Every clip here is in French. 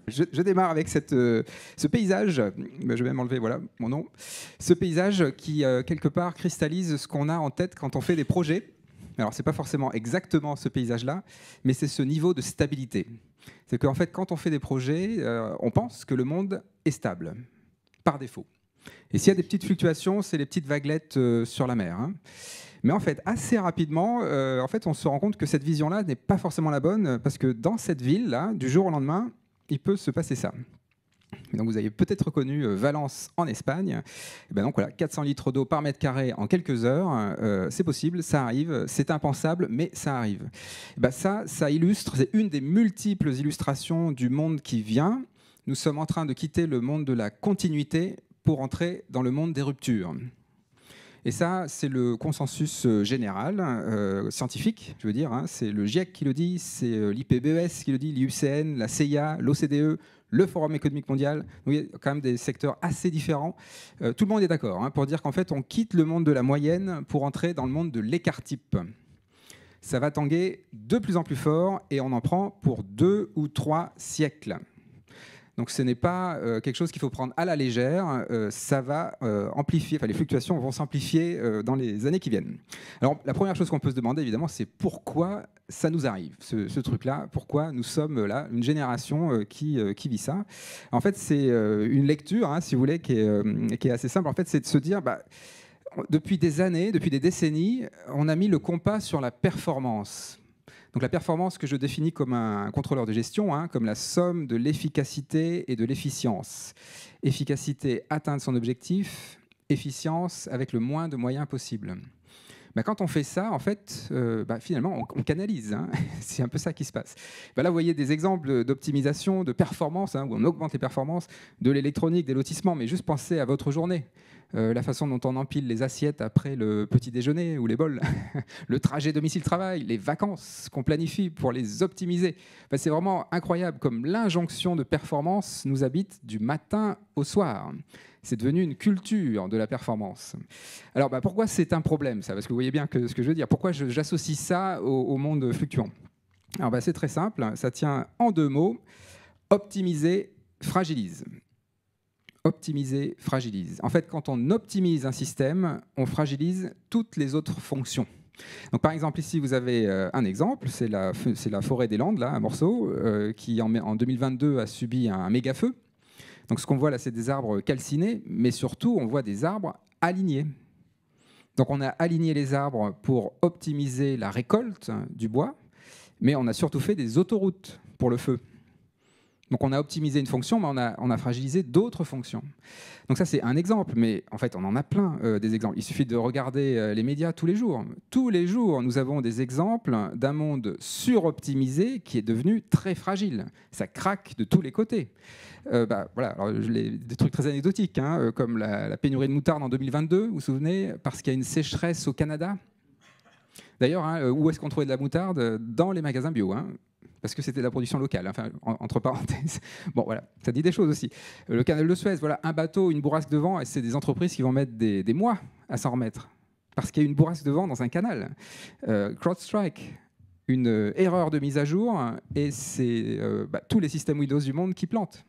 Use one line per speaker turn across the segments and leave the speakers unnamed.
Je démarre avec ce paysage, je vais même enlever voilà, mon nom, ce paysage qui, quelque part, cristallise ce qu'on a en tête quand on fait des projets. Alors, ce n'est pas forcément exactement ce paysage-là, mais c'est ce niveau de stabilité. C'est qu'en fait, quand on fait des projets, on pense que le monde est stable, par défaut. Et s'il y a des petites fluctuations, c'est les petites vaguelettes sur la mer. Hein. Mais en fait, assez rapidement, on se rend compte que cette vision-là n'est pas forcément la bonne, parce que dans cette ville-là, du jour au lendemain, il peut se passer ça. Donc vous avez peut-être reconnu Valence en Espagne. Et ben donc voilà, 400 litres d'eau par mètre carré en quelques heures, c'est possible, ça arrive, c'est impensable, mais ça arrive. Et ben ça illustre, c'est une des multiples illustrations du monde qui vient. Nous sommes en train de quitter le monde de la continuité pour entrer dans le monde des ruptures. Et ça, c'est le consensus général, scientifique, je veux dire. Hein. C'est le GIEC qui le dit, c'est l'IPBES qui le dit, l'IUCN, la CIA, l'OCDE, le Forum économique mondial. Donc, il y a quand même des secteurs assez différents. Tout le monde est d'accord pour dire qu'en fait, on quitte le monde de la moyenne pour entrer dans le monde de l'écart-type. Ça va tanguer de plus en plus fort et on en prend pour 2 ou 3 siècles. Donc ce n'est pas quelque chose qu'il faut prendre à la légère, ça va amplifier, les fluctuations vont s'amplifier dans les années qui viennent. Alors la première chose qu'on peut se demander évidemment, c'est pourquoi ça nous arrive, ce truc-là, pourquoi nous sommes là, une génération qui vit ça. En fait, c'est une lecture, si vous voulez, qui est assez simple. En fait, c'est de se dire, depuis des années, depuis des décennies, on a mis le compas sur la performance. Donc la performance que je définis comme un contrôleur de gestion, comme la somme de l'efficacité et de l'efficience. Efficacité, atteindre son objectif, efficience avec le moins de moyens possible. Quand on fait ça, en fait, finalement, on canalise. C'est un peu ça qui se passe. Là, vous voyez des exemples d'optimisation, de performance, où on augmente les performances de l'électronique, des lotissements, mais juste pensez à votre journée. La façon dont on empile les assiettes après le petit déjeuner ou les bols, le trajet domicile-travail, les vacances qu'on planifie pour les optimiser. C'est vraiment incroyable comme l'injonction de performance nous habite du matin au soir. C'est devenu une culture de la performance. Alors pourquoi c'est un problème ça? Parce que vous voyez bien ce que je veux dire. Pourquoi j'associe ça au monde fluctuant? Alors c'est très simple, ça tient en 2 mots. Optimiser, fragilise. Optimiser, fragilise. En fait, quand on optimise un système, on fragilise toutes les autres fonctions. Donc, par exemple, ici, vous avez un exemple, c'est la forêt des Landes, là, un morceau, qui en 2022 a subi un méga feu. Donc, ce qu'on voit là, c'est des arbres calcinés, mais surtout, on voit des arbres alignés. Donc, on a aligné les arbres pour optimiser la récolte du bois, mais on a surtout fait des autoroutes pour le feu. Donc on a optimisé une fonction, mais on a fragilisé d'autres fonctions. Donc ça, c'est un exemple, mais en fait, on en a plein des exemples. Il suffit de regarder les médias tous les jours. Tous les jours, nous avons des exemples d'un monde suroptimisé qui est devenu très fragile. Ça craque de tous les côtés. Voilà. Alors, des trucs très anecdotiques, comme la pénurie de moutarde en 2022, vous vous souvenez, parce qu'il y a une sécheresse au Canada. D'ailleurs, où est-ce qu'on trouvait de la moutarde? Dans les magasins bio. Parce que c'était de la production locale, entre parenthèses. Bon, voilà, ça dit des choses aussi. Le canal de Suez, voilà, un bateau, une bourrasque de vent, et c'est des entreprises qui vont mettre des mois à s'en remettre, parce qu'il y a une bourrasque de vent dans un canal. CrowdStrike, une erreur de mise à jour, et c'est tous les systèmes Windows du monde qui plantent.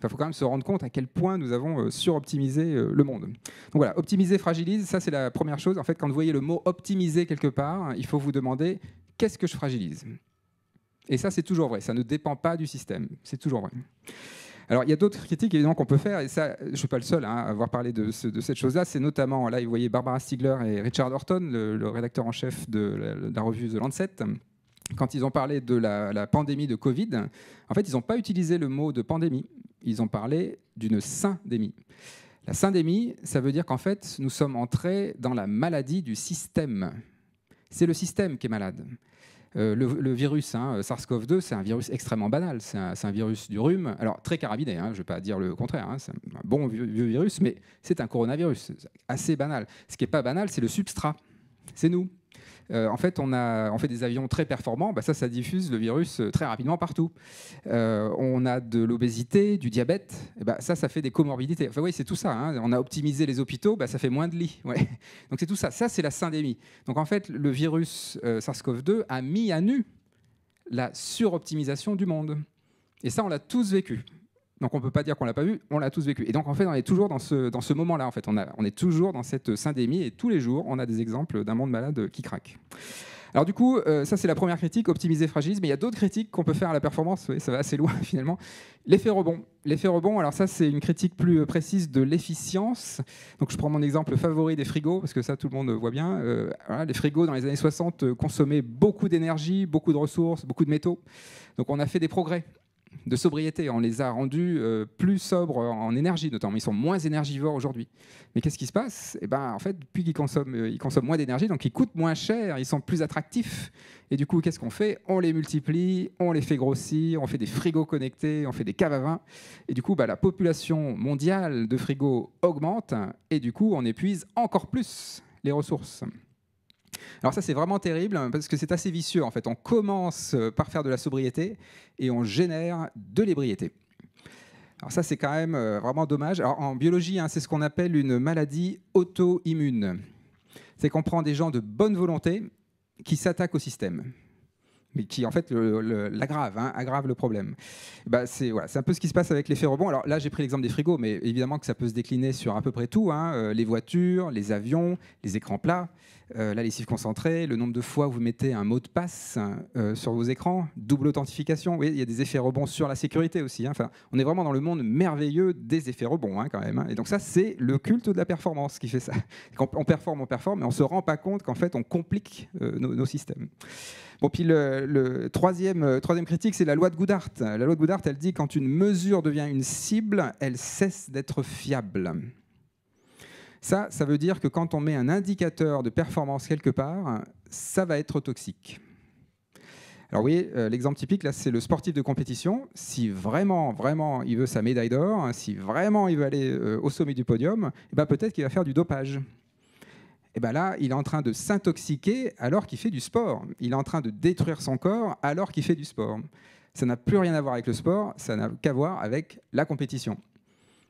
Il faut quand même se rendre compte à quel point nous avons suroptimisé le monde. Donc voilà, optimiser, fragilise, ça c'est la première chose. En fait, quand vous voyez le mot optimiser quelque part, il faut vous demander qu'est-ce que je fragilise? Et ça, c'est toujours vrai. Ça ne dépend pas du système. C'est toujours vrai. Alors, il y a d'autres critiques, évidemment, qu'on peut faire. Et ça, je ne suis pas le seul à avoir parlé de cette chose-là. C'est notamment, là, vous voyez Barbara Stiegler et Richard Horton, le rédacteur en chef de la revue The Lancet. Quand ils ont parlé de la pandémie de Covid, en fait, ils n'ont pas utilisé le mot de pandémie. Ils ont parlé d'une syndémie. La syndémie, ça veut dire qu'en fait, nous sommes entrés dans la maladie du système. C'est le système qui est malade. Le virus SARS-CoV-2, c'est un virus extrêmement banal. C'est un virus du rhume. Alors, très carabiné, je ne vais pas dire le contraire. C'est un bon vieux virus, mais c'est un coronavirus. Assez banal. Ce qui n'est pas banal, c'est le substrat. C'est nous. En fait, on fait des avions très performants. Ça diffuse le virus très rapidement partout. On a de l'obésité, du diabète. Ça fait des comorbidités. Enfin, oui, c'est tout ça. On a optimisé les hôpitaux, ça fait moins de lits. Ouais. Donc, c'est tout ça. Ça, c'est la syndémie. Donc, en fait, le virus SARS-CoV-2 a mis à nu la suroptimisation du monde. Et ça, on l'a tous vécu. Donc on ne peut pas dire qu'on ne l'a pas vu, on l'a tous vécu. Et donc en fait, on est toujours dans ce moment-là. En fait. On est toujours dans cette syndémie et tous les jours, on a des exemples d'un monde malade qui craque. Alors du coup, ça c'est la première critique, optimiser, fragiliser. Mais il y a d'autres critiques qu'on peut faire à la performance, oui, ça va assez loin finalement. L'effet rebond. L'effet rebond, alors ça c'est une critique plus précise de l'efficience. Donc je prends mon exemple favori des frigos, parce que ça tout le monde voit bien. Voilà, les frigos dans les années 60 consommaient beaucoup d'énergie, beaucoup de ressources, beaucoup de métaux. Donc on a fait des progrès de sobriété. On les a rendus plus sobres en énergie, notamment. Ils sont moins énergivores aujourd'hui. Mais qu'est-ce qui se passe? Eh ben, en fait, depuis qu'ils consomment moins d'énergie, donc ils coûtent moins cher, ils sont plus attractifs. Et du coup, qu'est-ce qu'on fait? On les multiplie, on les fait grossir, on fait des frigos connectés, on fait des caves à vin. Et du coup, la population mondiale de frigos augmente. Et du coup, on épuise encore plus les ressources. Alors ça, c'est vraiment terrible parce que c'est assez vicieux. En fait, on commence par faire de la sobriété et on génère de l'ébriété. Alors ça, c'est quand même vraiment dommage. Alors, en biologie, c'est ce qu'on appelle une maladie auto-immune. C'est qu'on prend des gens de bonne volonté qui s'attaquent au système, mais qui en fait aggrave le problème. C'est un peu ce qui se passe avec l'effet rebond. Alors là, j'ai pris l'exemple des frigos, mais évidemment que ça peut se décliner sur à peu près tout. Les voitures, les avions, les écrans plats, la lessive concentrée, le nombre de fois où vous mettez un mot de passe sur vos écrans, double authentification. Oui, il y a des effets rebonds sur la sécurité aussi. Enfin, on est vraiment dans le monde merveilleux des effets rebonds quand même. Et donc ça, c'est le culte de la performance qui fait ça. Quand on performe, mais on ne se rend pas compte qu'en fait, on complique nos systèmes. Bon, puis le troisième critique, c'est la loi de Goodhart. La loi de Goodhart, elle dit quand une mesure devient une cible, elle cesse d'être fiable. Ça veut dire que quand on met un indicateur de performance quelque part, ça va être toxique. Alors oui, l'exemple typique, là, c'est le sportif de compétition. Si vraiment, vraiment, il veut sa médaille d'or, si vraiment il veut aller au sommet du podium, peut-être qu'il va faire du dopage. Et là, il est en train de s'intoxiquer alors qu'il fait du sport. Il est en train de détruire son corps alors qu'il fait du sport. Ça n'a plus rien à voir avec le sport, ça n'a qu'à voir avec la compétition.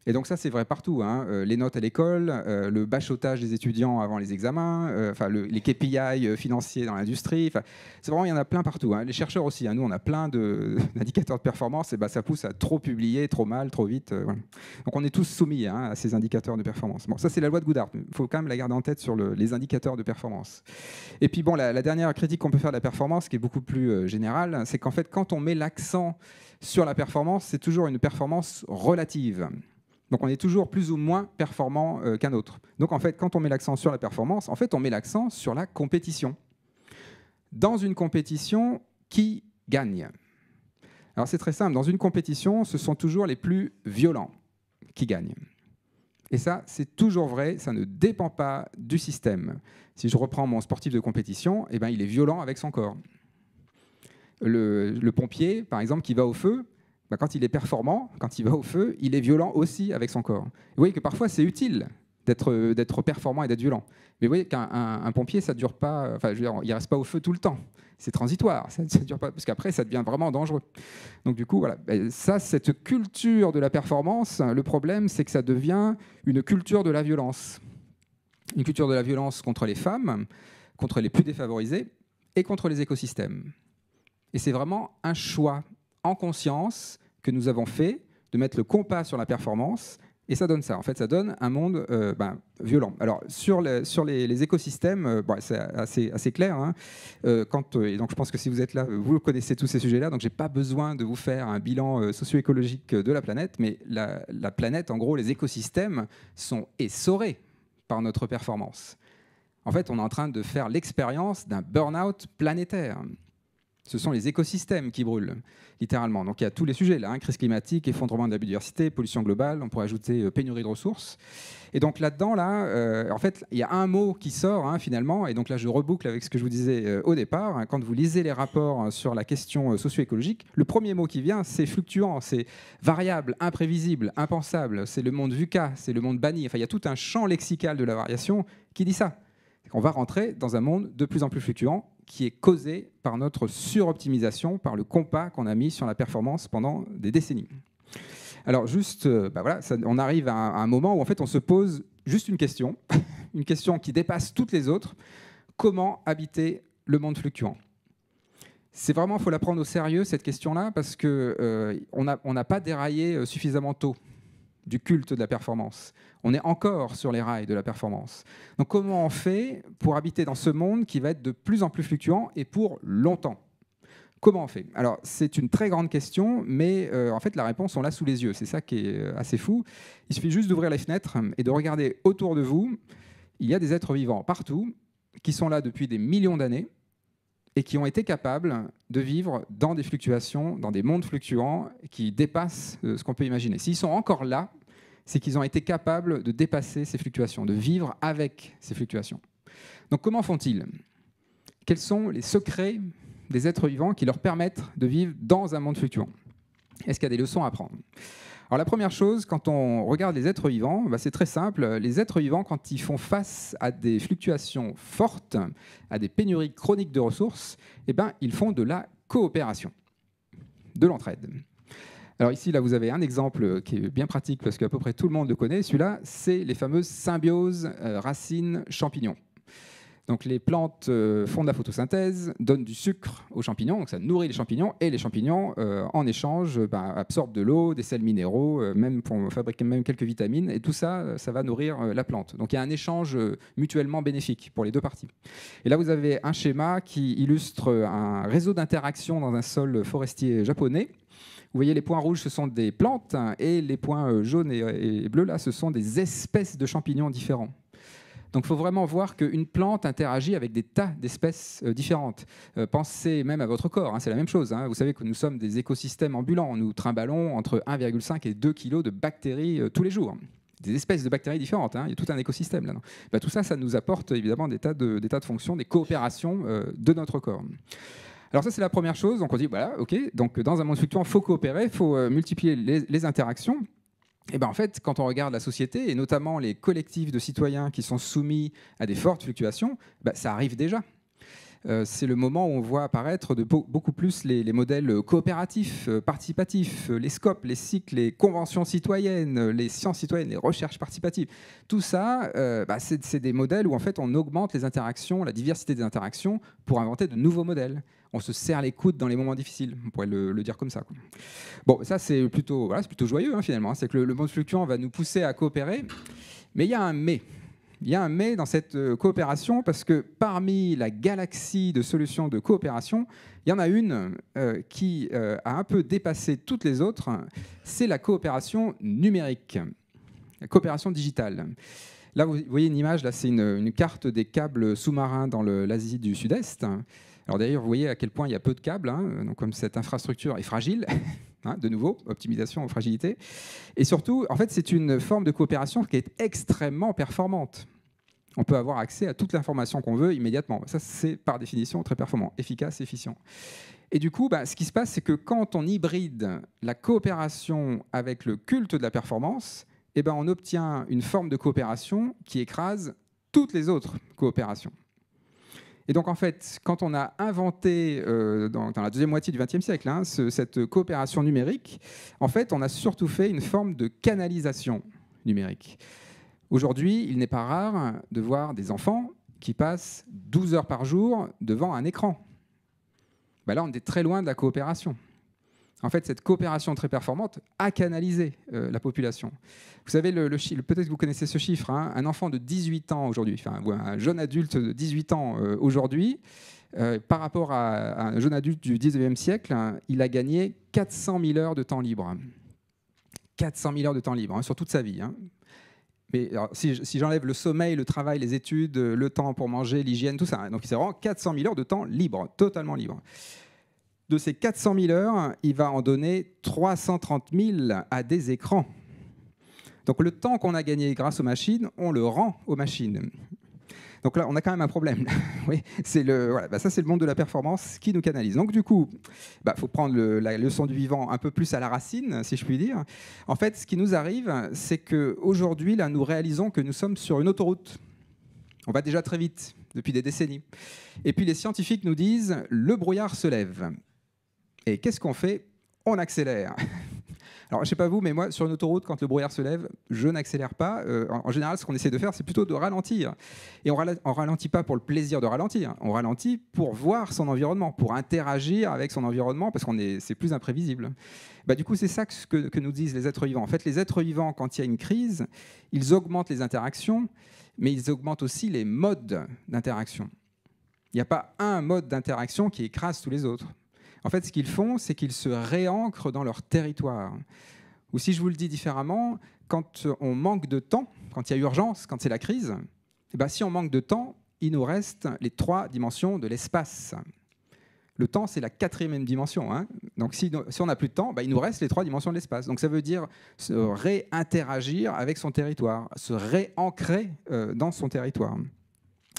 Et donc ça, c'est vrai partout. Les notes à l'école, le bachotage des étudiants avant les examens, les KPI financiers dans l'industrie. C'est vraiment, il y en a plein partout. Les chercheurs aussi. Nous, on a plein d'indicateurs de performance. Et ça pousse à trop publier, trop mal, trop vite. Voilà. Donc on est tous soumis à ces indicateurs de performance. Bon, ça, c'est la loi de Goodhart. Il faut quand même la garder en tête sur les indicateurs de performance. Et puis bon, la dernière critique qu'on peut faire de la performance, qui est beaucoup plus générale, c'est qu'en fait, quand on met l'accent sur la performance, c'est toujours une performance relative. Donc on est toujours plus ou moins performant qu'un autre. Donc en fait, quand on met l'accent sur la performance, en fait, on met l'accent sur la compétition. Dans une compétition, qui gagne? Alors c'est très simple. Dans une compétition, ce sont toujours les plus violents qui gagnent. Et ça, c'est toujours vrai. Ça ne dépend pas du système. Si je reprends mon sportif de compétition, il est violent avec son corps. Le pompier, par exemple, qui va au feu, quand il est performant, quand il va au feu, il est violent aussi avec son corps. Vous voyez que parfois, c'est utile d'être performant et d'être violent. Mais vous voyez qu'un pompier, ça dure pas, il ne reste pas au feu tout le temps. C'est transitoire, ça dure pas, parce qu'après, ça devient vraiment dangereux. Donc du coup, voilà. Cette culture de la performance, le problème, c'est que ça devient une culture de la violence. Une culture de la violence contre les femmes, contre les plus défavorisés et contre les écosystèmes. Et c'est vraiment un choix en conscience que nous avons fait de mettre le compas sur la performance, et ça donne ça. En fait, ça donne un monde violent. Alors, sur les écosystèmes, c'est assez clair. Et donc, je pense que si vous êtes là, vous connaissez tous ces sujets-là, donc je n'ai pas besoin de vous faire un bilan socio-écologique de la planète, mais la planète, en gros, les écosystèmes sont essorés par notre performance. En fait, on est en train de faire l'expérience d'un burn-out planétaire. Ce sont les écosystèmes qui brûlent, littéralement. Donc il y a tous les sujets, là, crise climatique, effondrement de la biodiversité, pollution globale, on pourrait ajouter pénurie de ressources. Et donc là-dedans, en fait, il y a un mot qui sort, finalement, et donc là je reboucle avec ce que je vous disais au départ. Quand vous lisez les rapports sur la question socio-écologique, le premier mot qui vient, c'est fluctuant, c'est variable, imprévisible, impensable, c'est le monde VUCA, c'est le monde banni. Enfin, il y a tout un champ lexical de la variation qui dit ça. On va rentrer dans un monde de plus en plus fluctuant qui est causé par notre suroptimisation, par le compas qu'on a mis sur la performance pendant des décennies. Alors juste, on arrive à un moment où en fait on se pose juste une question qui dépasse toutes les autres. Comment habiter le monde fluctuant? C'est vraiment, il faut la prendre au sérieux, cette question-là, parce qu'on n'a pas déraillé suffisamment tôt du culte de la performance. On est encore sur les rails de la performance. Donc comment on fait pour habiter dans ce monde qui va être de plus en plus fluctuant et pour longtemps? Comment on fait? Alors, c'est une très grande question, mais en fait, la réponse, on l'a sous les yeux. C'est ça qui est assez fou. Il suffit juste d'ouvrir les fenêtres et de regarder autour de vous. Il y a des êtres vivants partout qui sont là depuis des millions d'années et qui ont été capables de vivre dans des fluctuations, dans des mondes fluctuants qui dépassent ce qu'on peut imaginer. S'ils sont encore là, c'est qu'ils ont été capables de dépasser ces fluctuations, de vivre avec ces fluctuations. Donc comment font-ils? Quels sont les secrets des êtres vivants qui leur permettent de vivre dans un monde fluctuant? Est-ce qu'il y a des leçons à apprendre? Alors la première chose, quand on regarde les êtres vivants, c'est très simple. Les êtres vivants, quand ils font face à des fluctuations fortes, à des pénuries chroniques de ressources, ils font de la coopération, de l'entraide. Alors ici, là, vous avez un exemple qui est bien pratique parce qu'à peu près tout le monde le connaît. Celui-là, c'est les fameuses symbioses racines-champignons. Donc les plantes font de la photosynthèse, donnent du sucre aux champignons, donc ça nourrit les champignons, et les champignons, en échange, absorbent de l'eau, des sels minéraux, même pour fabriquer même quelques vitamines, et tout ça, ça va nourrir la plante. Donc il y a un échange mutuellement bénéfique pour les deux parties. Et là, vous avez un schéma qui illustre un réseau d'interaction dans un sol forestier japonais. Vous voyez, les points rouges, ce sont des plantes, et les points jaunes et bleus, là, ce sont des espèces de champignons différents. Donc il faut vraiment voir qu'une plante interagit avec des tas d'espèces différentes. Pensez même à votre corps, c'est la même chose. Vous savez que nous sommes des écosystèmes ambulants. Nous trimballons entre 1,5 et 2 kg de bactéries tous les jours. Des espèces de bactéries différentes, il y a tout un écosystème là-dedans. Tout ça, ça nous apporte évidemment des tas de fonctions, des coopérations de notre corps. Alors ça, c'est la première chose. Donc on dit, voilà, ok, donc dans un monde fluctuant, il faut coopérer, il faut multiplier les interactions. Et en fait, quand on regarde la société, et notamment les collectifs de citoyens qui sont soumis à des fortes fluctuations, ça arrive déjà. C'est le moment où on voit apparaître beaucoup plus les modèles coopératifs, participatifs, les scopes, les cycles, les conventions citoyennes, les sciences citoyennes, les recherches participatives. Tout ça, c'est des modèles où en fait, on augmente les interactions, la diversité des interactions pour inventer de nouveaux modèles. On se serre les coudes dans les moments difficiles, on pourrait le dire comme ça, quoi. Bon, ça c'est plutôt joyeux finalement, c'est que le monde fluctuant va nous pousser à coopérer, mais il y a un mais. Il y a un mais dans cette coopération parce que parmi la galaxie de solutions de coopération, il y en a une qui a un peu dépassé toutes les autres, c'est la coopération numérique, la coopération digitale. Là, vous voyez une image, là, c'est une carte des câbles sous-marins dans l'Asie du Sud-Est. Alors d'ailleurs, vous voyez à quel point il y a peu de câbles, donc comme cette infrastructure est fragile, de nouveau, optimisation, fragilité. Et surtout, en fait, c'est une forme de coopération qui est extrêmement performante. On peut avoir accès à toute l'information qu'on veut immédiatement. Ça, c'est par définition très performant, efficace, efficient. Et du coup, ce qui se passe, c'est que quand on hybride la coopération avec le culte de la performance, on obtient une forme de coopération qui écrase toutes les autres coopérations. Et donc, en fait, quand on a inventé, dans la deuxième moitié du XXe siècle, cette coopération numérique, en fait, on a surtout fait une forme de canalisation numérique. Aujourd'hui, il n'est pas rare de voir des enfants qui passent 12 heures par jour devant un écran. Là, on est très loin de la coopération. En fait, cette coopération très performante a canalisé la population. Vous savez, peut-être que vous connaissez ce chiffre, un enfant de 18 ans aujourd'hui, ou un jeune adulte de 18 ans aujourd'hui, par rapport à un jeune adulte du 19e siècle, il a gagné 400 000 heures de temps libre. 400 000 heures de temps libre, sur toute sa vie. Mais alors, si j'enlève le sommeil, le travail, les études, le temps pour manger, l'hygiène, tout ça, donc c'est vraiment 400 000 heures de temps libre, totalement libre. De ces 400 000 heures, il va en donner 330 000 à des écrans. Donc le temps qu'on a gagné grâce aux machines, on le rend aux machines. Donc là, on a quand même un problème. Oui, ça, c'est le monde de la performance qui nous canalise. Donc du coup, faut prendre la leçon du vivant un peu plus à la racine, si je puis dire. En fait, ce qui nous arrive, c'est qu'aujourd'hui, là, nous réalisons que nous sommes sur une autoroute. On va déjà très vite, depuis des décennies. Et puis les scientifiques nous disent, le brouillard se lève. Et qu'est-ce qu'on fait? On accélère. Alors, je ne sais pas vous, mais moi, sur une autoroute, quand le brouillard se lève, je n'accélère pas. En général, ce qu'on essaie de faire, c'est plutôt de ralentir. Et on ne ralentit pas pour le plaisir de ralentir. On ralentit pour voir son environnement, pour interagir avec son environnement, parce que c'est plus imprévisible. Bah, du coup, c'est ça que nous disent les êtres vivants. En fait, les êtres vivants, quand il y a une crise, ils augmentent les interactions, mais ils augmentent aussi les modes d'interaction. Il n'y a pas un mode d'interaction qui écrase tous les autres. En fait, ce qu'ils font, c'est qu'ils se réancrent dans leur territoire. Ou si je vous le dis différemment, quand on manque de temps, quand il y a urgence, quand c'est la crise, eh bien, si on manque de temps, il nous reste les 3 dimensions de l'espace. Le temps, c'est la 4e dimension. Hein. Donc si on n'a plus de temps, bah, il nous reste les 3 dimensions de l'espace. Donc ça veut dire se réinteragir avec son territoire, se réancrer dans son territoire.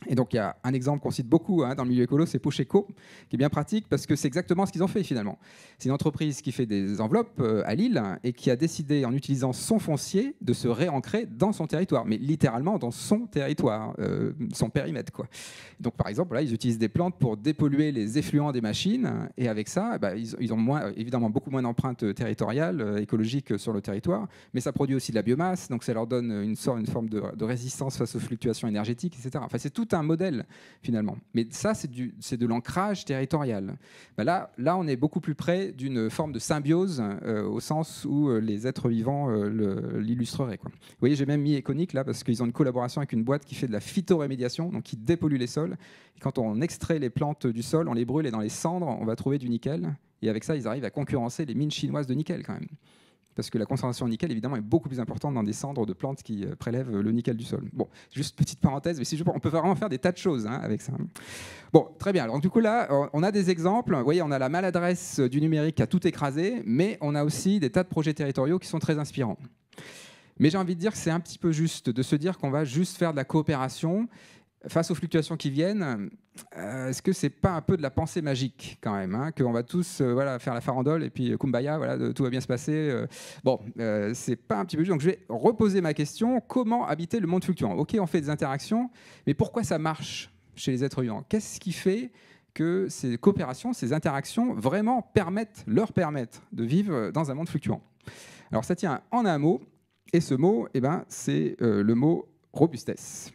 Et donc, il y a un exemple qu'on cite beaucoup dans le milieu écolo, c'est Pocheco, qui est bien pratique parce que c'est exactement ce qu'ils ont fait finalement. C'est une entreprise qui fait des enveloppes à Lille et qui a décidé, en utilisant son foncier, de se réancrer dans son territoire, mais littéralement dans son territoire, son périmètre, quoi. Donc, par exemple, là, ils utilisent des plantes pour dépolluer les effluents des machines et avec ça, ils ont évidemment beaucoup moins d'empreintes territoriales, écologiques sur le territoire, mais ça produit aussi de la biomasse, donc ça leur donne une forme de résistance face aux fluctuations énergétiques, etc. Enfin, c'est tout un modèle finalement. Mais ça, c'est de l'ancrage territorial. Là, on est beaucoup plus près d'une forme de symbiose au sens où les êtres vivants l'illustreraient, quoi. Vous voyez, j'ai même mis Econic là parce qu'ils ont une collaboration avec une boîte qui fait de la phytorémédiation, donc qui dépollue les sols. Et quand on extrait les plantes du sol, on les brûle et dans les cendres, on va trouver du nickel. Et avec ça, ils arrivent à concurrencer les mines chinoises de nickel quand même. Parce que la concentration en nickel, évidemment, est beaucoup plus importante dans des cendres de plantes qui prélèvent le nickel du sol. Bon, juste petite parenthèse, mais on peut vraiment faire des tas de choses avec ça. Bon, très bien. Alors du coup, là, on a des exemples. Vous voyez, on a la maladresse du numérique qui a tout écrasé, mais on a aussi des tas de projets territoriaux qui sont très inspirants. Mais j'ai envie de dire que c'est un petit peu juste de se dire qu'on va juste faire de la coopération face aux fluctuations qui viennent. Est-ce que c'est pas un peu de la pensée magique quand même, qu'on va tous faire la farandole et puis kumbaya, tout va bien se passer. C'est pas un petit peu juste. Donc je vais reposer ma question. Comment habiter le monde fluctuant? Ok, on fait des interactions, mais pourquoi ça marche chez les êtres vivants? Qu'est-ce qui fait que ces coopérations, ces interactions vraiment leur permettent de vivre dans un monde fluctuant? Alors ça tient en un mot, et ce mot, c'est le mot robustesse.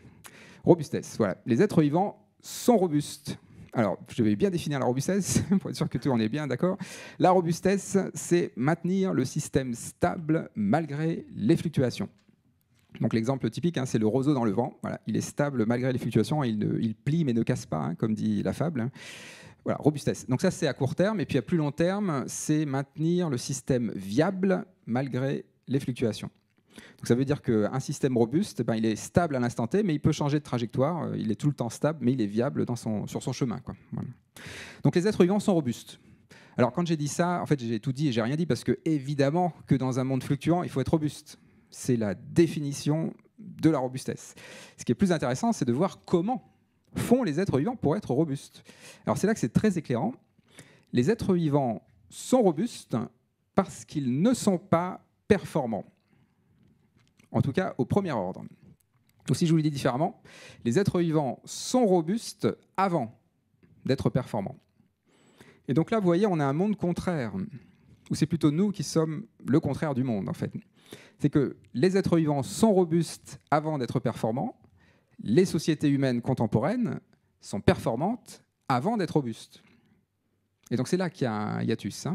Robustesse, voilà. Les êtres vivants sont robustes. Alors, je vais bien définir la robustesse, pour être sûr que tout on est bien d'accord. La robustesse, c'est maintenir le système stable malgré les fluctuations. Donc l'exemple typique, c'est le roseau dans le vent. Voilà, il est stable malgré les fluctuations, il plie mais ne casse pas, comme dit la fable. Voilà, robustesse. Donc ça, c'est à court terme. Et puis à plus long terme, c'est maintenir le système viable malgré les fluctuations. Donc ça veut dire qu'un système robuste, il est stable à l'instant T, mais il peut changer de trajectoire. Il est tout le temps stable, mais il est viable sur son chemin, quoi. Voilà. Donc les êtres vivants sont robustes. Alors quand j'ai dit ça, en fait, j'ai tout dit et j'ai rien dit parce que évidemment que dans un monde fluctuant, il faut être robuste. C'est la définition de la robustesse. Ce qui est plus intéressant, c'est de voir comment font les êtres vivants pour être robustes. Alors c'est là que c'est très éclairant. Les êtres vivants sont robustes parce qu'ils ne sont pas performants. En tout cas, au premier ordre. Ou si je vous le dis différemment, les êtres vivants sont robustes avant d'être performants. Et donc là, vous voyez, on a un monde contraire, où c'est plutôt nous qui sommes le contraire du monde, en fait. C'est que les êtres vivants sont robustes avant d'être performants, les sociétés humaines contemporaines sont performantes avant d'être robustes. Et donc c'est là qu'il y a un hiatus.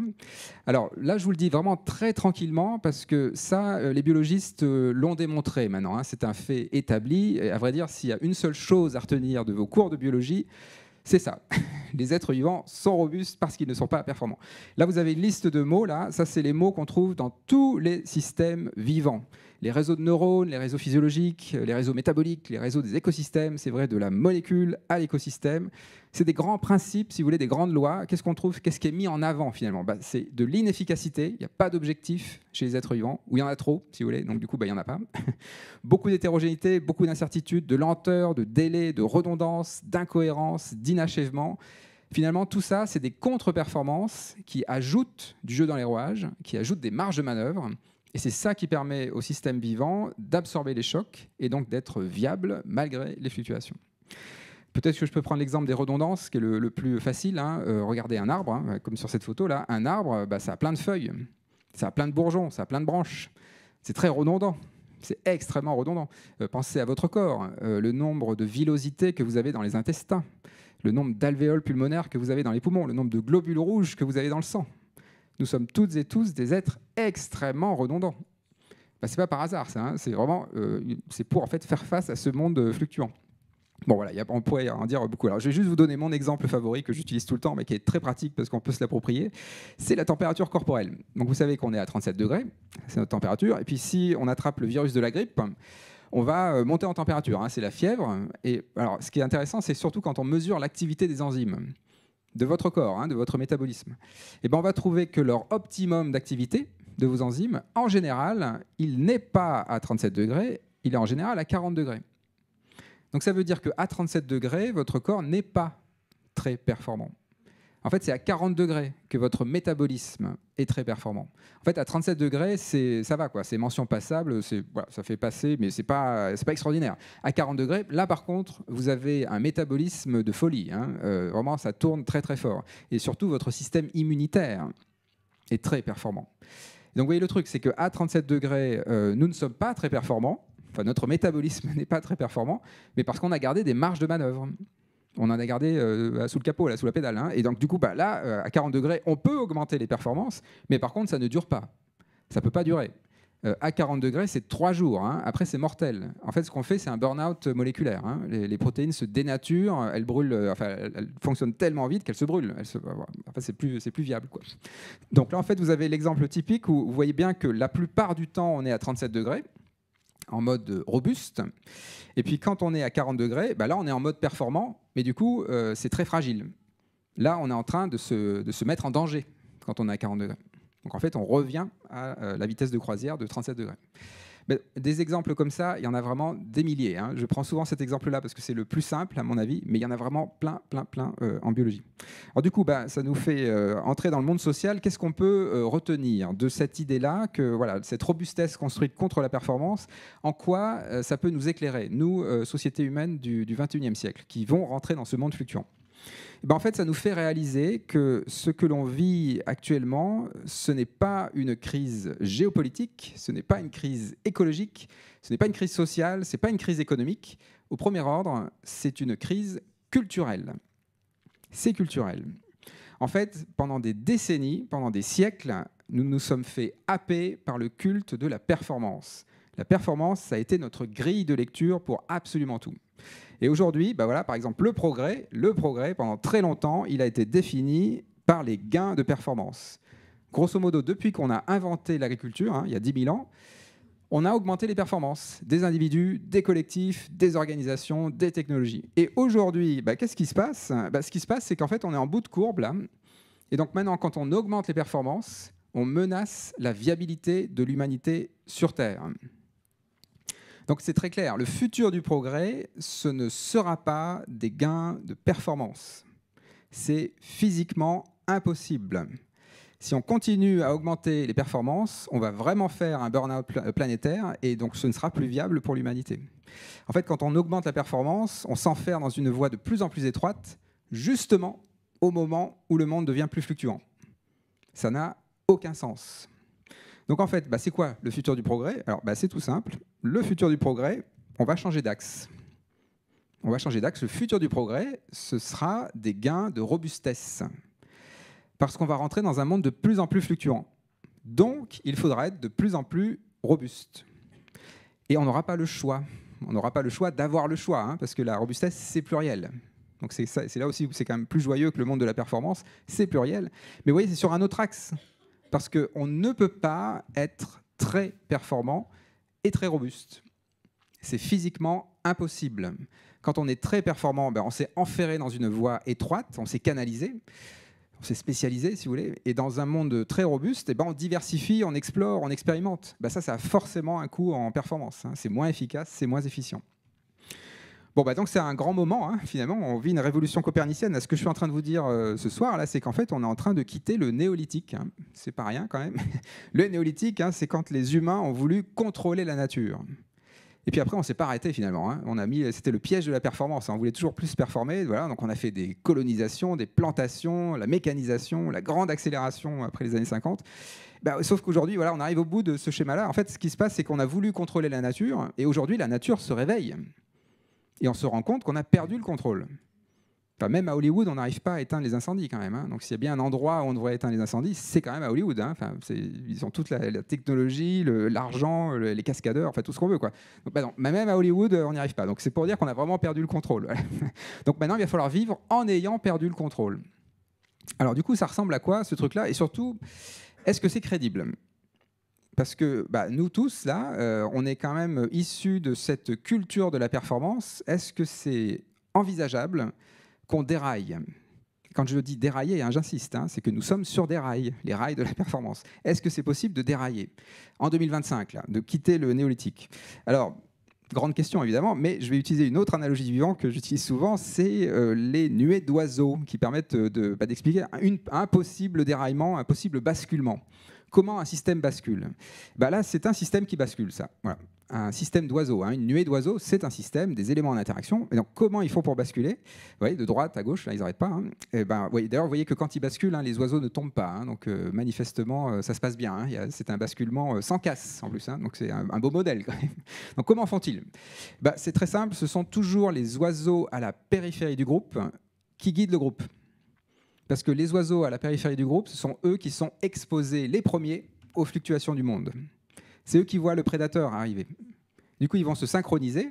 Alors là, je vous le dis vraiment très tranquillement parce que ça, les biologistes l'ont démontré maintenant. C'est un fait établi. Et à vrai dire, s'il y a une seule chose à retenir de vos cours de biologie, c'est ça. Les êtres vivants sont robustes parce qu'ils ne sont pas performants. Là, vous avez une liste de mots. Là, ça, c'est les mots qu'on trouve dans tous les systèmes vivants. Les réseaux de neurones, les réseaux physiologiques, les réseaux métaboliques, les réseaux des écosystèmes, c'est vrai de la molécule à l'écosystème. C'est des grands principes, si vous voulez, des grandes lois. Qu'est-ce qu'on trouve? Qu'est-ce qui est mis en avant finalement? C'est de l'inefficacité. Il n'y a pas d'objectif chez les êtres vivants, ou il y en a trop, si vous voulez, donc du coup, il n'y en a pas. Beaucoup d'hétérogénéité, beaucoup d'incertitude, de lenteur, de délai, de redondance, d'incohérence, d'inachèvement. Finalement, tout ça, c'est des contre-performances qui ajoutent du jeu dans les rouages, qui ajoutent des marges de manœuvre. Et c'est ça qui permet au système vivant d'absorber les chocs et donc d'être viable malgré les fluctuations. Peut-être que je peux prendre l'exemple des redondances, qui est le plus facile. Regardez un arbre, comme sur cette photo-là. Un arbre, ça a plein de feuilles. Ça a plein de bourgeons, ça a plein de branches. C'est très redondant. C'est extrêmement redondant. Pensez à votre corps, le nombre de villosités que vous avez dans les intestins, le nombre d'alvéoles pulmonaires que vous avez dans les poumons, le nombre de globules rouges que vous avez dans le sang. Nous sommes toutes et tous des êtres extrêmement redondants. Ben, ce n'est pas par hasard, ça. Hein. C'est vraiment, c'est pour en fait faire face à ce monde fluctuant. Bon voilà, on pourrait en dire beaucoup. Alors, je vais juste vous donner mon exemple favori que j'utilise tout le temps, mais qui est très pratique parce qu'on peut se l'approprier. C'est la température corporelle. Donc vous savez qu'on est à 37 degrés, c'est notre température. Et puis si on attrape le virus de la grippe, on va monter en température. Hein, c'est la fièvre. Et alors, ce qui est intéressant, c'est surtout quand on mesure l'activité des enzymes de votre corps, hein, de votre métabolisme. Et ben, on va trouver que leur optimum d'activité de vos enzymes, en général, il n'est pas à 37 degrés, il est en général à 40 degrés. Donc ça veut dire qu'à 37 degrés, votre corps n'est pas très performant. En fait, c'est à 40 degrés que votre métabolisme est très performant. En fait, à 37 degrés, ça va, quoi. C'est mention passable, voilà, ça fait passer, mais c'est pas extraordinaire. À 40 degrés, là, par contre, vous avez un métabolisme de folie. Hein. Vraiment, ça tourne très, très fort. Et surtout, votre système immunitaire est très performant. Donc, vous voyez, le truc, c'est qu'à 37 degrés, nous ne sommes pas très performants. Enfin, notre métabolisme n'est pas très performant, mais parce qu'on a gardé des marges de manœuvre. On en a gardé sous le capot, là, sous la pédale. Hein. Et donc, du coup, bah, là, à 40 degrés, on peut augmenter les performances, mais par contre, ça ne dure pas. Ça ne peut pas durer. À 40 degrés, c'est 3 jours. Hein. Après, c'est mortel. En fait, ce qu'on fait, c'est un burn-out moléculaire. Hein. Les protéines se dénaturent, elles brûlent, elles fonctionnent tellement vite qu'elles se brûlent. C'est plus viable, quoi. Donc là, en fait, vous avez l'exemple typique où vous voyez bien que la plupart du temps, on est à 37 degrés. En mode robuste. Et puis quand on est à 40 degrés, bah là on est en mode performant, mais du coup c'est très fragile. Là on est en train de se mettre en danger quand on est à 40 degrés. Donc en fait on revient à la vitesse de croisière de 37 degrés. Mais des exemples comme ça, il y en a vraiment des milliers. Hein. Je prends souvent cet exemple-là parce que c'est le plus simple à mon avis, mais il y en a vraiment plein en biologie. Alors du coup, bah, ça nous fait entrer dans le monde social. Qu'est-ce qu'on peut retenir de cette idée-là, que voilà, cette robustesse construite contre la performance, en quoi ça peut nous éclairer, nous, sociétés humaines du XXIe siècle, qui vont rentrer dans ce monde fluctuant? Et ben en fait, ça nous fait réaliser que ce que l'on vit actuellement, ce n'est pas une crise géopolitique, ce n'est pas une crise écologique, ce n'est pas une crise sociale, ce n'est pas une crise économique. Au premier ordre, c'est une crise culturelle. C'est culturel. En fait, pendant des décennies, pendant des siècles, nous nous sommes fait happer par le culte de la performance. La performance, ça a été notre grille de lecture pour absolument tout. Et aujourd'hui, bah voilà, par exemple, le progrès, pendant très longtemps, il a été défini par les gains de performance. Grosso modo, depuis qu'on a inventé l'agriculture, hein, il y a 10 000 ans, on a augmenté les performances des individus, des collectifs, des organisations, des technologies. Et aujourd'hui, bah, qu'est-ce qui se passe? Bah, ce qui se passe, c'est qu'en fait, on est en bout de courbe, là. Et donc maintenant, quand on augmente les performances, on menace la viabilité de l'humanité sur Terre. Donc c'est très clair, le futur du progrès, ce ne sera pas des gains de performance. C'est physiquement impossible. Si on continue à augmenter les performances, on va vraiment faire un burn-out planétaire et donc ce ne sera plus viable pour l'humanité. En fait, quand on augmente la performance, on s'enferme dans une voie de plus en plus étroite, justement au moment où le monde devient plus fluctuant. Ça n'a aucun sens. Donc en fait, bah, c'est quoi le futur du progrès? Alors bah, c'est tout simple. Le futur du progrès, on va changer d'axe. On va changer d'axe. Le futur du progrès, ce sera des gains de robustesse. Parce qu'on va rentrer dans un monde de plus en plus fluctuant. Donc, il faudra être de plus en plus robuste. Et on n'aura pas le choix. On n'aura pas le choix d'avoir le choix, hein, parce que la robustesse, c'est pluriel. Donc c'est là aussi où c'est quand même plus joyeux que le monde de la performance. C'est pluriel. Mais vous voyez, c'est sur un autre axe. Parce qu'on ne peut pas être très performant et très robuste. C'est physiquement impossible. Quand on est très performant, ben on s'est enferré dans une voie étroite, on s'est canalisé, on s'est spécialisé, si vous voulez. Et dans un monde très robuste, ben on diversifie, on explore, on expérimente. Ben ça a forcément un coût en performance. Hein. C'est moins efficace, c'est moins efficient. Bon, bah donc c'est un grand moment, hein, finalement, on vit une révolution copernicienne. Ce que je suis en train de vous dire ce soir, là, c'est qu'en fait, on est en train de quitter le néolithique. Hein. C'est pas rien, quand même. Le néolithique, hein, c'est quand les humains ont voulu contrôler la nature. Et puis après, on ne s'est pas arrêté finalement. Hein. C'était le piège de la performance. Hein. On voulait toujours plus performer. Voilà, donc on a fait des colonisations, des plantations, la mécanisation, la grande accélération après les années 50. Sauf qu'aujourd'hui, voilà, on arrive au bout de ce schéma-là. En fait, ce qui se passe, c'est qu'on a voulu contrôler la nature, et aujourd'hui, la nature se réveille. Et on se rend compte qu'on a perdu le contrôle. Enfin, même à Hollywood, on n'arrive pas à éteindre les incendies quand même. Hein. Donc s'il y a bien un endroit où on devrait éteindre les incendies, c'est quand même à Hollywood. Hein. Enfin, ils ont toute la technologie, l'argent, les cascadeurs, enfin tout ce qu'on veut, quoi. Donc, non, même à Hollywood, on n'y arrive pas. Donc c'est pour dire qu'on a vraiment perdu le contrôle. Donc maintenant, il va falloir vivre en ayant perdu le contrôle. Alors du coup, ça ressemble à quoi ce truc-là? Et surtout, est-ce que c'est crédible? Parce que nous tous, là, on est quand même issus de cette culture de la performance. Est-ce que c'est envisageable qu'on déraille? Quand je dis dérailler, hein, j'insiste, hein, c'est que nous sommes sur des rails, les rails de la performance. Est-ce que c'est possible de dérailler en 2025, là, de quitter le néolithique? Alors, grande question évidemment, mais je vais utiliser une autre analogie du vivant que j'utilise souvent, c'est les nuées d'oiseaux qui permettent d'expliquer un possible déraillement, un possible basculement. Comment un système bascule? Là, c'est un système qui bascule, ça. Voilà. Un système d'oiseaux, hein. Une nuée d'oiseaux, c'est un système, des éléments en interaction. Et donc, comment ils font pour basculer? Vous voyez, de droite à gauche, là, ils n'arrêtent pas. Hein. D'ailleurs, vous voyez que quand ils basculent, hein, les oiseaux ne tombent pas. Hein. Donc, manifestement, ça se passe bien. Hein. C'est un basculement sans casse, en plus. Hein. Donc, c'est un beau modèle, quand même. Donc, comment font-ils? C'est très simple. Ce sont toujours les oiseaux à la périphérie du groupe qui guident le groupe. Parce que les oiseaux à la périphérie du groupe, ce sont eux qui sont exposés les premiers aux fluctuations du monde. C'est eux qui voient le prédateur arriver. Du coup, ils vont se synchroniser,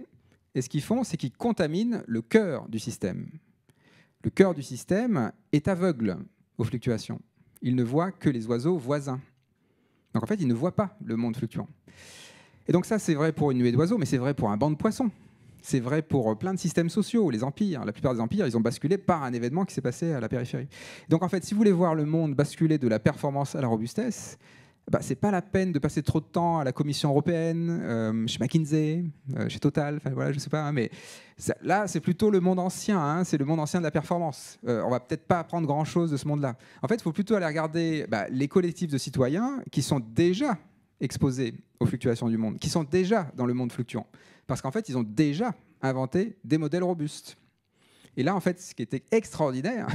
et ce qu'ils font, c'est qu'ils contaminent le cœur du système. Le cœur du système est aveugle aux fluctuations. Il ne voit que les oiseaux voisins. Donc en fait, il ne voit pas le monde fluctuant. Et donc ça, c'est vrai pour une nuée d'oiseaux, mais c'est vrai pour un banc de poissons. C'est vrai pour plein de systèmes sociaux, les empires. La plupart des empires, ils ont basculé par un événement qui s'est passé à la périphérie. Donc en fait, si vous voulez voir le monde basculer de la performance à la robustesse, c'est pas la peine de passer trop de temps à la Commission européenne, chez McKinsey, chez Total, enfin voilà, je sais pas, hein, mais là c'est plutôt le monde ancien, hein, c'est le monde ancien de la performance. On va peut-être pas apprendre grand-chose de ce monde-là. En fait, il faut plutôt aller regarder les collectifs de citoyens qui sont déjà exposés aux fluctuations du monde, qui sont déjà dans le monde fluctuant. Parce qu'en fait, ils ont déjà inventé des modèles robustes. Et là, en fait, ce qui était extraordinaire,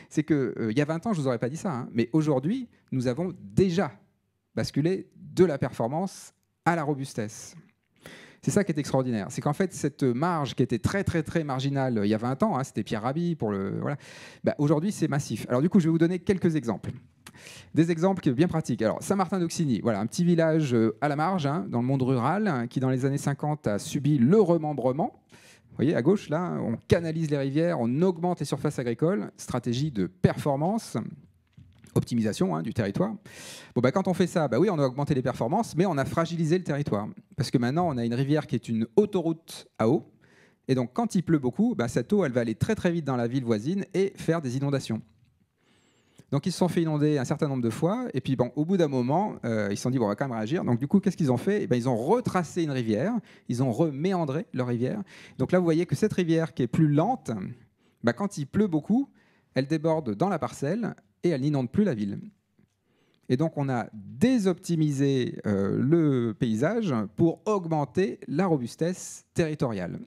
c'est qu'il y a 20 ans, je ne vous aurais pas dit ça, hein, mais aujourd'hui, nous avons déjà basculé de la performance à la robustesse. C'est ça qui est extraordinaire. C'est qu'en fait, cette marge qui était très, très, très marginale il y a 20 ans, hein, c'était Pierre Rabhi pour le... Voilà, aujourd'hui, c'est massif. Alors du coup, je vais vous donner quelques exemples. Des exemples qui sont bien pratiques. Alors, Saint-Martin-d'Auxigny, voilà, un petit village à la marge, hein, dans le monde rural, qui dans les années 50 a subi le remembrement. Vous voyez, à gauche, là, on canalise les rivières, on augmente les surfaces agricoles, stratégie de performance, optimisation, hein, du territoire. Quand on fait ça, oui, on a augmenté les performances, mais on a fragilisé le territoire. Parce que maintenant, on a une rivière qui est une autoroute à eau. Et donc, quand il pleut beaucoup, cette eau, elle va aller très, très vite dans la ville voisine et faire des inondations. Donc ils se sont fait inonder un certain nombre de fois, et puis au bout d'un moment, ils se sont dit, on va quand même réagir. Donc du coup, qu'est-ce qu'ils ont fait? Ils ont retracé une rivière, ils ont reméandré leur rivière. Donc là, vous voyez que cette rivière qui est plus lente, quand il pleut beaucoup, elle déborde dans la parcelle et elle n'inonde plus la ville. Et donc on a désoptimisé le paysage pour augmenter la robustesse territoriale.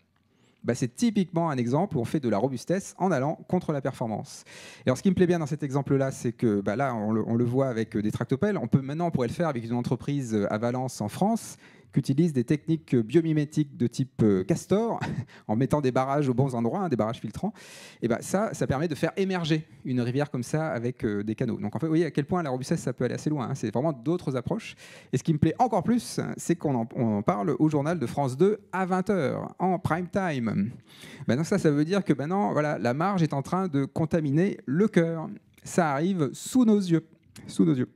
C'est typiquement un exemple où on fait de la robustesse en allant contre la performance. Et alors, ce qui me plaît bien dans cet exemple-là, c'est que là, on le voit avec des tractopelles. Maintenant, on pourrait le faire avec une entreprise à Valence, en France, qui utilise des techniques biomimétiques de type castor, en mettant des barrages aux bons endroits, hein, des barrages filtrants. Et ça permet de faire émerger une rivière comme ça avec des canaux. Donc en fait, vous voyez à quel point la robustesse, ça peut aller assez loin. Hein. C'est vraiment d'autres approches. Et ce qui me plaît encore plus, c'est qu'on en parle au journal de France 2 à 20h, en prime time. Donc ça veut dire que maintenant, voilà, la marge est en train de contaminer le cœur. Ça arrive sous nos yeux. Sous nos yeux.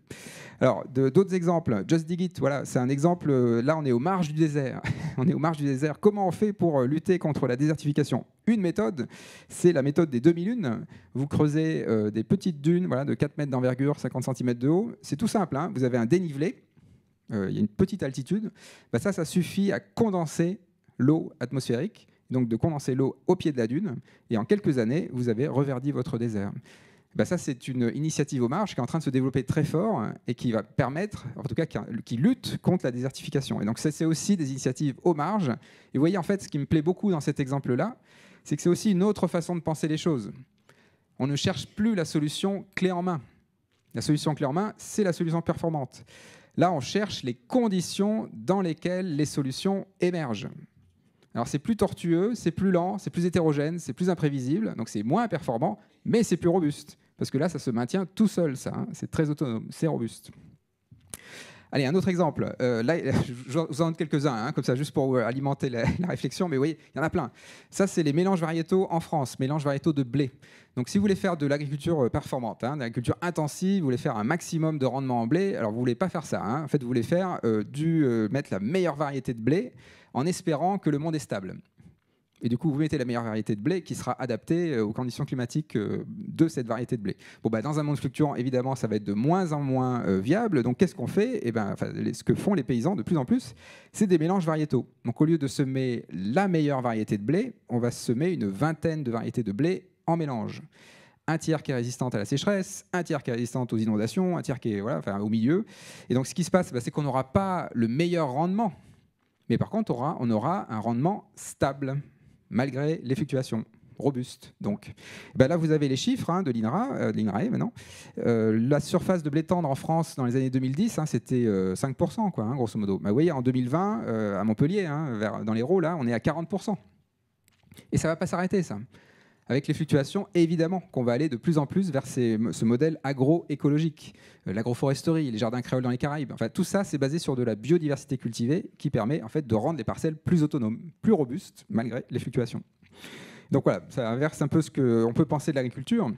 Alors, d'autres exemples. Just Dig It, voilà, c'est un exemple. Là, on est aux marges du désert. On est aux marges du désert. Comment on fait pour lutter contre la désertification? Une méthode, c'est la méthode des demi-lunes. Vous creusez des petites dunes, voilà, de 4 mètres d'envergure, 50 cm de haut. C'est tout simple, hein. Vous avez un dénivelé. Il y a une petite altitude. Ça suffit à condenser l'eau atmosphérique, donc de condenser l'eau au pied de la dune. Et en quelques années, vous avez reverdi votre désert. Ben ça, c'est une initiative au marge qui est en train de se développer très fort et qui va permettre, en tout cas, qui lutte contre la désertification. Et donc, c'est aussi des initiatives au marge. Et vous voyez, en fait, ce qui me plaît beaucoup dans cet exemple-là, c'est que c'est aussi une autre façon de penser les choses. On ne cherche plus la solution clé en main. La solution clé en main, c'est la solution performante. Là, on cherche les conditions dans lesquelles les solutions émergent. Alors, c'est plus tortueux, c'est plus lent, c'est plus hétérogène, c'est plus imprévisible, donc c'est moins performant, mais c'est plus robuste. Parce que là, ça se maintient tout seul, ça. Hein. C'est très autonome, c'est robuste. Allez, un autre exemple. Là, je vous en donne quelques-uns, hein, comme ça, juste pour alimenter la réflexion. Mais vous voyez, il y en a plein. Ça, c'est les mélanges variétaux en France, mélanges variétaux de blé. Donc, si vous voulez faire de l'agriculture performante, hein, de l'agriculture intensive, vous voulez faire un maximum de rendement en blé, alors vous ne voulez pas faire ça. Hein. En fait, vous voulez faire mettre la meilleure variété de blé en espérant que le monde est stable. Et du coup, vous mettez la meilleure variété de blé qui sera adaptée aux conditions climatiques de cette variété de blé. Bon, bah, dans un monde fluctuant, évidemment, ça va être de moins en moins viable. Donc, qu'est-ce qu'on fait? Eh ben, ce que font les paysans de plus en plus, c'est des mélanges variétaux. Donc, au lieu de semer la meilleure variété de blé, on va semer une vingtaine de variétés de blé en mélange. Un tiers qui est résistante à la sécheresse, un tiers qui est résistante aux inondations, un tiers qui est au milieu. Et donc, ce qui se passe, c'est qu'on n'aura pas le meilleur rendement. Mais par contre, on aura un rendement stable, malgré les fluctuations, robuste. Donc, là, vous avez les chiffres de l'INRAE maintenant. La surface de blé tendre en France dans les années 2010, c'était 5%, grosso modo. Vous voyez, en 2020, à Montpellier, dans l'Hérault, là, on est à 40%. Et ça ne va pas s'arrêter, ça. Avec les fluctuations, évidemment qu'on va aller de plus en plus vers ce modèle agroécologique. L'agroforesterie, les jardins créoles dans les Caraïbes. Enfin, tout ça, c'est basé sur de la biodiversité cultivée qui permet en fait, de rendre les parcelles plus autonomes, plus robustes, malgré les fluctuations. Donc voilà, ça inverse un peu ce qu'on peut penser de l'agriculture.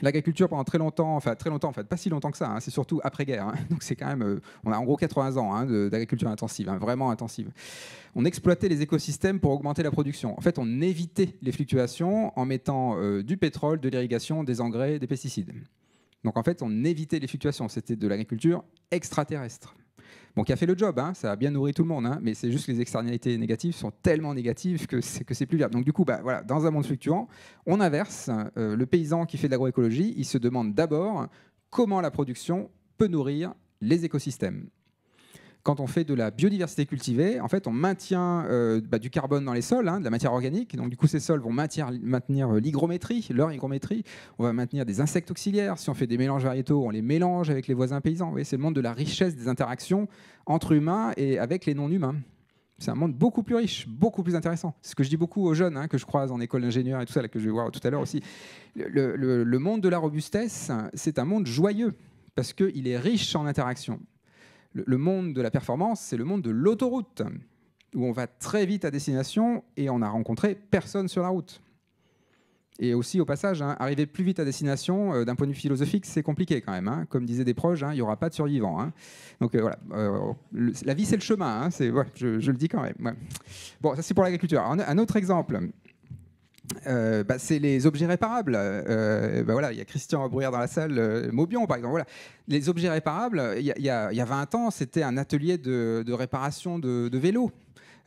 L'agriculture pendant très longtemps, pas si longtemps que ça, c'est surtout après-guerre. Donc c'est quand même, on a en gros 80 ans d'agriculture intensive, vraiment intensive. On exploitait les écosystèmes pour augmenter la production. En fait, on évitait les fluctuations en mettant du pétrole, de l'irrigation, des engrais, des pesticides. Donc en fait, on évitait les fluctuations. C'était de l'agriculture extraterrestre. Bon, qui a fait le job, ça a bien nourri tout le monde, mais c'est juste que les externalités négatives sont tellement négatives que c'est plus viable. Donc du coup, dans un monde fluctuant, on inverse. Le paysan qui fait de l'agroécologie, il se demande d'abord comment la production peut nourrir les écosystèmes. Quand on fait de la biodiversité cultivée, en fait, on maintient du carbone dans les sols, de la matière organique. Donc, du coup, ces sols vont maintenir l'hygrométrie, leur hygrométrie. On va maintenir des insectes auxiliaires. Si on fait des mélanges variétaux, on les mélange avec les voisins paysans. Vous voyez, c'est le monde de la richesse des interactions entre humains et avec les non-humains. C'est un monde beaucoup plus riche, beaucoup plus intéressant. C'est ce que je dis beaucoup aux jeunes que je croise en école d'ingénieur et tout ça, là, que je vais voir tout à l'heure aussi. Le monde de la robustesse, c'est un monde joyeux parce qu'il est riche en interactions. Le monde de la performance, c'est le monde de l'autoroute, où on va très vite à destination et on n'a rencontré personne sur la route. Et aussi, au passage, arriver plus vite à destination, d'un point de vue philosophique, c'est compliqué quand même. Comme disaient des proches, il n'y aura pas de survivants. Donc voilà, la vie, c'est le chemin, je le dis quand même. Ouais. Bon, ça c'est pour l'agriculture. Un autre exemple, c'est les objets réparables. Il y a Christian Bruyère dans la salle, Maubion par exemple. Voilà. Les objets réparables, il y a 20 ans, c'était un atelier de réparation de vélos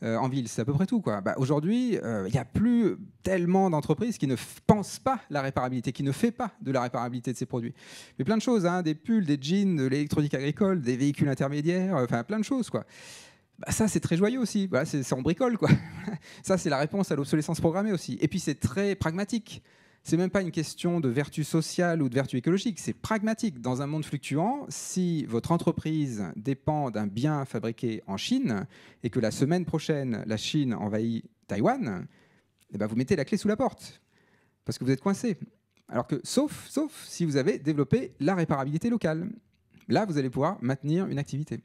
en ville. C'est à peu près tout. Aujourd'hui, il n'y a plus tellement d'entreprises qui ne pensent pas la réparabilité, qui ne fait pas de la réparabilité de ces produits. Mais plein de choses, des pulls, des jeans, de l'électronique agricole, des véhicules intermédiaires, plein de choses, ça, c'est très joyeux aussi. C'est on bricole, Ça, c'est la réponse à l'obsolescence programmée aussi. Et puis, c'est très pragmatique. C'est même pas une question de vertu sociale ou de vertu écologique. C'est pragmatique. Dans un monde fluctuant, si votre entreprise dépend d'un bien fabriqué en Chine et que la semaine prochaine, la Chine envahit Taïwan, vous mettez la clé sous la porte parce que vous êtes coincé. Alors que, sauf si vous avez développé la réparabilité locale. Là, vous allez pouvoir maintenir une activité.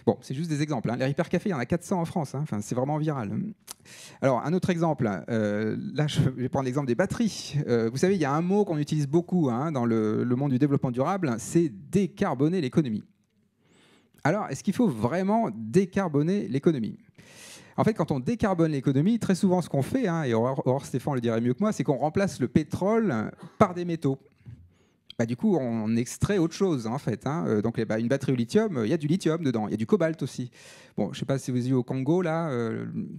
Bon, c'est juste des exemples. Les Repair Café, il y en a 400 en France. C'est vraiment viral. Alors, un autre exemple. Là, je vais prendre l'exemple des batteries. Vous savez, il y a un mot qu'on utilise beaucoup dans le monde du développement durable, c'est décarboner l'économie. Alors, est-ce qu'il faut vraiment décarboner l'économie ? En fait, quand on décarbone l'économie, très souvent, ce qu'on fait, et Aurore Stéphane le dirait mieux que moi, c'est qu'on remplace le pétrole par des métaux. bah, du coup, on extrait autre chose, en fait. Hein. Donc, une batterie au lithium, il y a du lithium dedans, il y a du cobalt aussi. Bon, je ne sais pas si vous y au Congo, là,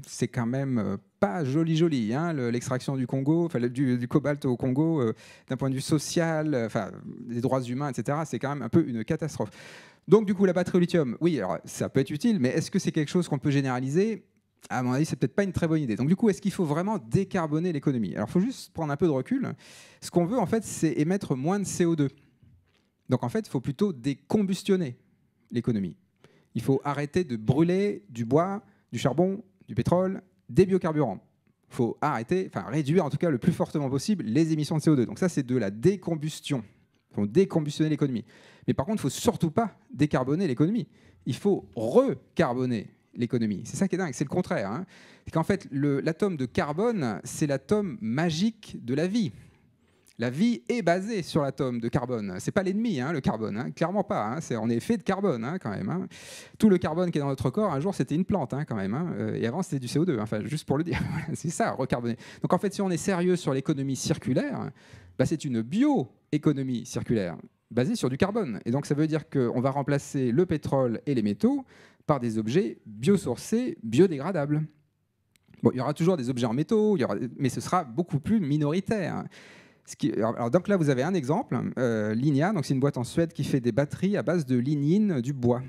c'est quand même pas joli, hein, l'extraction du Congo, du cobalt au Congo, d'un point de vue social, des droits humains, etc., c'est quand même un peu une catastrophe. Donc, du coup, la batterie au lithium, oui, alors ça peut être utile, mais est-ce que c'est quelque chose qu'on peut généraliser ? À mon avis, c'est peut-être pas une très bonne idée. Donc, du coup, est-ce qu'il faut vraiment décarboner l'économie ? Alors, il faut juste prendre un peu de recul. Ce qu'on veut, en fait, c'est émettre moins de CO2. Donc, en fait, il faut plutôt décombustionner l'économie. Il faut arrêter de brûler du bois, du charbon, du pétrole, des biocarburants. Il faut réduire en tout cas le plus fortement possible les émissions de CO2. Donc ça, c'est de la décombustion. Il faut décombustionner l'économie. Mais par contre, il ne faut surtout pas décarboner l'économie. Il faut recarboner l'économie. C'est ça qui est dingue, c'est le contraire. Hein. C'est qu'en fait, l'atome de carbone, c'est l'atome magique de la vie. La vie est basée sur l'atome de carbone. C'est pas l'ennemi, hein, le carbone, hein, clairement pas. Hein. On est fait de carbone, hein, quand même. Hein. Tout le carbone qui est dans notre corps, un jour, c'était une plante, hein, quand même. Hein. Et avant, c'était du CO2. Hein. Enfin, juste pour le dire. C'est ça, recarboner. Donc, en fait, si on est sérieux sur l'économie circulaire, bah, c'est une bioéconomie circulaire basée sur du carbone. Et donc, ça veut dire qu'on va remplacer le pétrole et les métaux par des objets biosourcés, biodégradables. Bon, il y aura toujours des objets en métaux, mais ce sera beaucoup plus minoritaire. Alors, donc là, vous avez un exemple, Lignia, donc c'est une boîte en Suède qui fait des batteries à base de lignine du bois.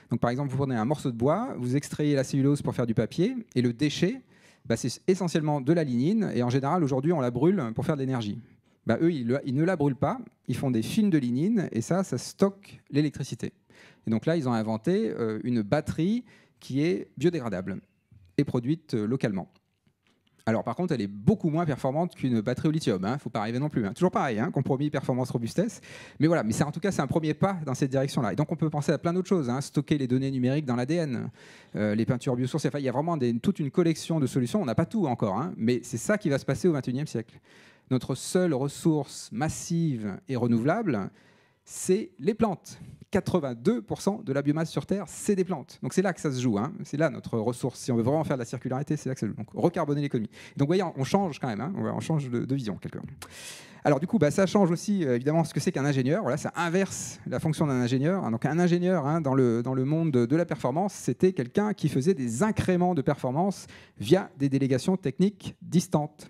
Donc, par exemple, vous prenez un morceau de bois, vous extrayez la cellulose pour faire du papier, et le déchet, bah, c'est essentiellement de la lignine, et en général, aujourd'hui, on la brûle pour faire de l'énergie. Bah, eux, ils ne la brûlent pas, ils font des films de lignine, et ça stocke l'électricité. Et donc là, ils ont inventé une batterie qui est biodégradable et produite localement. Alors par contre, elle est beaucoup moins performante qu'une batterie au lithium. Il ne faut pas arriver non plus. Hein. Toujours pareil, hein, compromis, performance, robustesse. Mais voilà, en tout cas, c'est un premier pas dans cette direction-là. Et donc on peut penser à plein d'autres choses. Hein. Stocker les données numériques dans l'ADN, les peintures biosourcées. Enfin, il y a vraiment toute une collection de solutions. On n'a pas tout encore, hein, mais c'est ça qui va se passer au XXIe siècle. Notre seule ressource massive et renouvelable, c'est les plantes. 82% de la biomasse sur Terre, c'est des plantes. Donc c'est là que ça se joue. Hein. C'est là notre ressource. Si on veut vraiment faire de la circularité, c'est là que ça se joue. Donc recarboner l'économie. Donc vous voyez, on change quand même. Hein. On change de vision quelque part. Alors du coup, ça change aussi évidemment ce que c'est qu'un ingénieur. Voilà, ça inverse la fonction d'un ingénieur. Donc un ingénieur, hein, dans le monde de la performance, c'était quelqu'un qui faisait des incréments de performance via des délégations techniques distantes.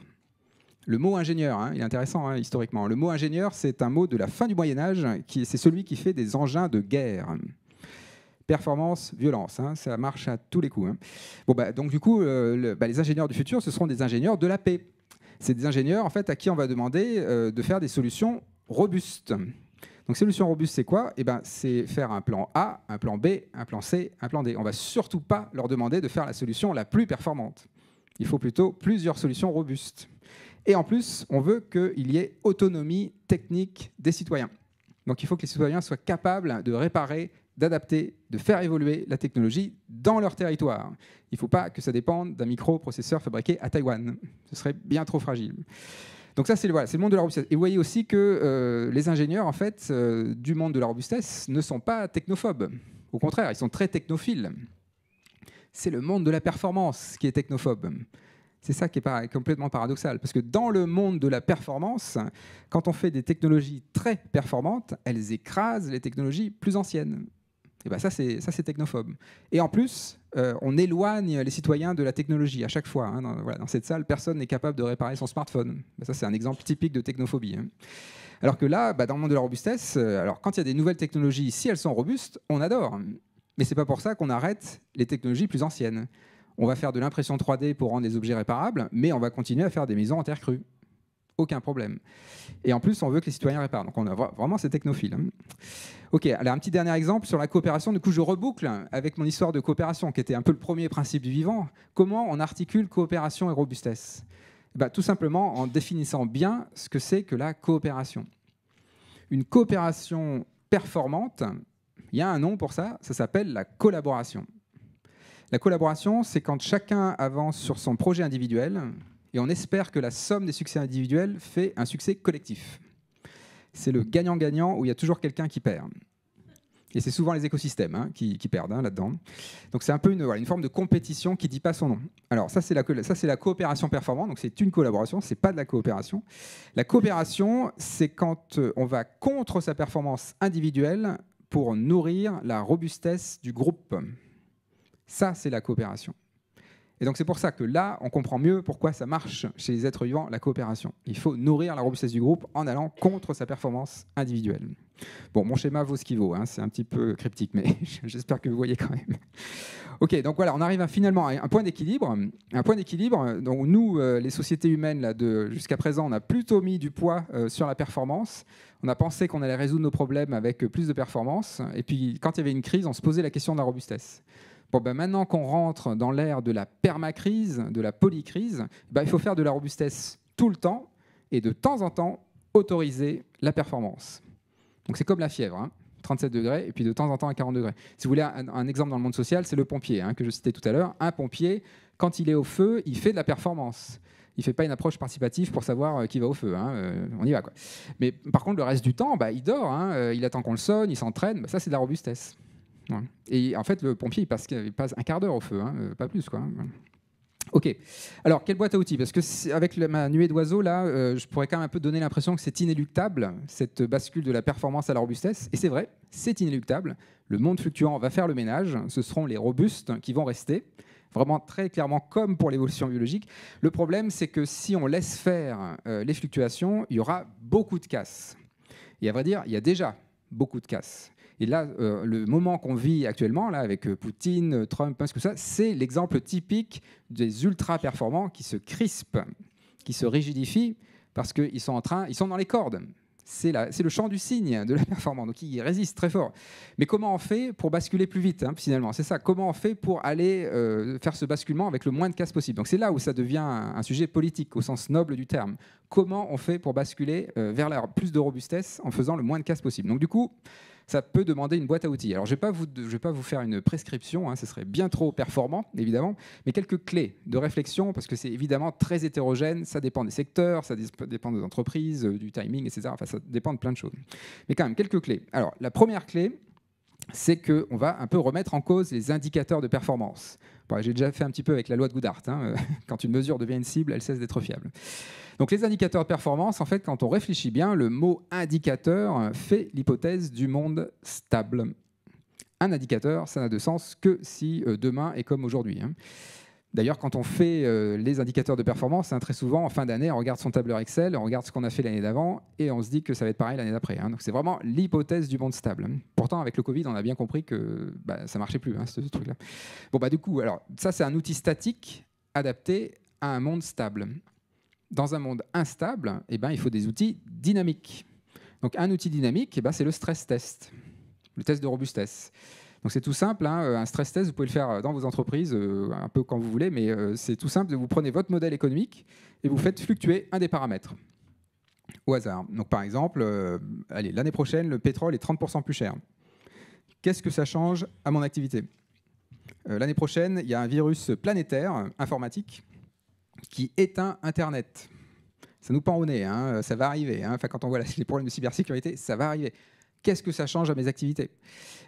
Le mot ingénieur, hein, il est intéressant hein, historiquement. Le mot ingénieur, c'est un mot de la fin du Moyen-Âge, c'est celui qui fait des engins de guerre. Performance, violence, hein, ça marche à tous les coups. Hein. Bon, donc du coup, les ingénieurs du futur, ce seront des ingénieurs de la paix. C'est des ingénieurs en fait, à qui on va demander de faire des solutions robustes. Donc solution robuste, c'est quoi ? C'est faire un plan A, un plan B, un plan C, un plan D. On ne va surtout pas leur demander de faire la solution la plus performante. Il faut plutôt plusieurs solutions robustes. Et en plus, on veut qu'il y ait autonomie technique des citoyens. Donc il faut que les citoyens soient capables de réparer, d'adapter, de faire évoluer la technologie dans leur territoire. Il ne faut pas que ça dépende d'un microprocesseur fabriqué à Taïwan. Ce serait bien trop fragile. Donc ça, c'est le monde de la robustesse. Et vous voyez aussi que les ingénieurs, en fait, du monde de la robustesse ne sont pas technophobes. Au contraire, ils sont très technophiles. C'est le monde de la performance qui est technophobe. C'est ça qui est complètement paradoxal, parce que dans le monde de la performance, quand on fait des technologies très performantes, elles écrasent les technologies plus anciennes. Et ça, c'est technophobe. Et en plus, on éloigne les citoyens de la technologie à chaque fois. Hein. Dans cette salle, personne n'est capable de réparer son smartphone. Ça, c'est un exemple typique de technophobie. Hein. Alors que là, dans le monde de la robustesse, quand il y a des nouvelles technologies, si elles sont robustes, on adore. Mais ce n'est pas pour ça qu'on arrête les technologies plus anciennes. On va faire de l'impression 3D pour rendre les objets réparables, mais on va continuer à faire des maisons en terre crue. Aucun problème. Et en plus, on veut que les citoyens réparent. Donc on a vraiment ces technophiles. Ok, alors un petit dernier exemple sur la coopération. Du coup, je reboucle avec mon histoire de coopération, qui était un peu le premier principe du vivant. Comment on articule coopération et robustesse ? Tout simplement en définissant bien ce que c'est que la coopération. Une coopération performante, il y a un nom pour ça, ça s'appelle la collaboration. La collaboration, c'est quand chacun avance sur son projet individuel et on espère que la somme des succès individuels fait un succès collectif. C'est le gagnant-gagnant où il y a toujours quelqu'un qui perd. Et c'est souvent les écosystèmes qui perdent là-dedans. Donc c'est un peu une forme de compétition qui ne dit pas son nom. Alors ça, c'est la coopération performante, donc c'est une collaboration, ce n'est pas de la coopération. La coopération, c'est quand on va contre sa performance individuelle pour nourrir la robustesse du groupe. Ça, c'est la coopération. Et donc c'est pour ça que là, on comprend mieux pourquoi ça marche chez les êtres vivants, la coopération. Il faut nourrir la robustesse du groupe en allant contre sa performance individuelle. Bon, mon schéma vaut ce qu'il vaut, c'est un petit peu cryptique, mais j'espère que vous voyez quand même. Ok, donc voilà, on arrive finalement à un point d'équilibre. Un point d'équilibre, donc nous, les sociétés humaines, jusqu'à présent, on a plutôt mis du poids sur la performance. On a pensé qu'on allait résoudre nos problèmes avec plus de performance. Et puis, quand il y avait une crise, on se posait la question de la robustesse. Bon, maintenant qu'on rentre dans l'ère de la permacrise, de la polycrise, il faut faire de la robustesse tout le temps et de temps en temps autoriser la performance. Donc c'est comme la fièvre, 37 degrés et puis de temps en temps à 40 degrés. Si vous voulez un exemple dans le monde social, c'est le pompier que je citais tout à l'heure. Un pompier, quand il est au feu, il fait de la performance. Il ne fait pas une approche participative pour savoir qui va au feu. On y va, quoi. Mais par contre, le reste du temps, il dort, il attend qu'on le sonne, il s'entraîne. Ça, c'est de la robustesse. Ouais. Et en fait, le pompier, il passe un quart d'heure au feu, pas plus, quoi. Ok. Alors, quelle boîte à outils? Parce que avec ma nuée d'oiseaux, là, je pourrais quand même un peu donner l'impression que c'est inéluctable, cette bascule de la performance à la robustesse. Et c'est vrai, c'est inéluctable. Le monde fluctuant va faire le ménage. Ce seront les robustes qui vont rester. Vraiment très clairement comme pour l'évolution biologique. Le problème, c'est que si on laisse faire les fluctuations, il y aura beaucoup de casse. Et à vrai dire, il y a déjà beaucoup de casse. Et là, le moment qu'on vit actuellement, là, avec Poutine, Trump, tout ça, c'est l'exemple typique des ultra-performants qui se crispent, qui se rigidifient, parce qu'ils sont dans les cordes. C'est le chant du cygne de la performance, donc ils résistent très fort. Mais comment on fait pour basculer plus vite, finalement? C'est ça, comment on fait pour aller faire ce basculement avec le moins de casse possible? Donc c'est là où ça devient un sujet politique, au sens noble du terme. Comment on fait pour basculer vers plus de robustesse en faisant le moins de casse possible? Donc du coup, ça peut demander une boîte à outils. Alors, je ne vais pas vous faire une prescription, ce serait bien trop performant, évidemment, mais quelques clés de réflexion, parce que c'est évidemment très hétérogène, ça dépend des secteurs, ça dépend des entreprises, du timing, etc. Enfin, ça dépend de plein de choses. Mais quand même, quelques clés. Alors, la première clé, c'est qu'on va un peu remettre en cause les indicateurs de performance. Bon, j'ai déjà fait un petit peu avec la loi de Goodhart. Quand une mesure devient une cible, elle cesse d'être fiable. Donc les indicateurs de performance, en fait, quand on réfléchit bien, le mot indicateur fait l'hypothèse du monde stable. Un indicateur, ça n'a de sens que si demain est comme aujourd'hui. D'ailleurs, quand on fait les indicateurs de performance, très souvent, en fin d'année, on regarde son tableur Excel, on regarde ce qu'on a fait l'année d'avant, et on se dit que ça va être pareil l'année d'après. Donc c'est vraiment l'hypothèse du monde stable. Pourtant, avec le Covid, on a bien compris que ça ne marchait plus, ce truc-là. Bon, du coup, alors, ça, c'est un outil statique adapté à un monde stable. Dans un monde instable, il faut des outils dynamiques. Donc un outil dynamique, c'est le stress test, le test de robustesse. Donc c'est tout simple, un stress test, vous pouvez le faire dans vos entreprises, un peu quand vous voulez, mais c'est tout simple, vous prenez votre modèle économique et vous faites fluctuer un des paramètres au hasard. Donc par exemple, l'année prochaine, le pétrole est 30% plus cher. Qu'est-ce que ça change à mon activité? L'année prochaine, il y a un virus planétaire, informatique, qui éteint Internet. Ça nous pend au nez, ça va arriver. Quand on voit les problèmes de cybersécurité, ça va arriver. Qu'est-ce que ça change à mes activités?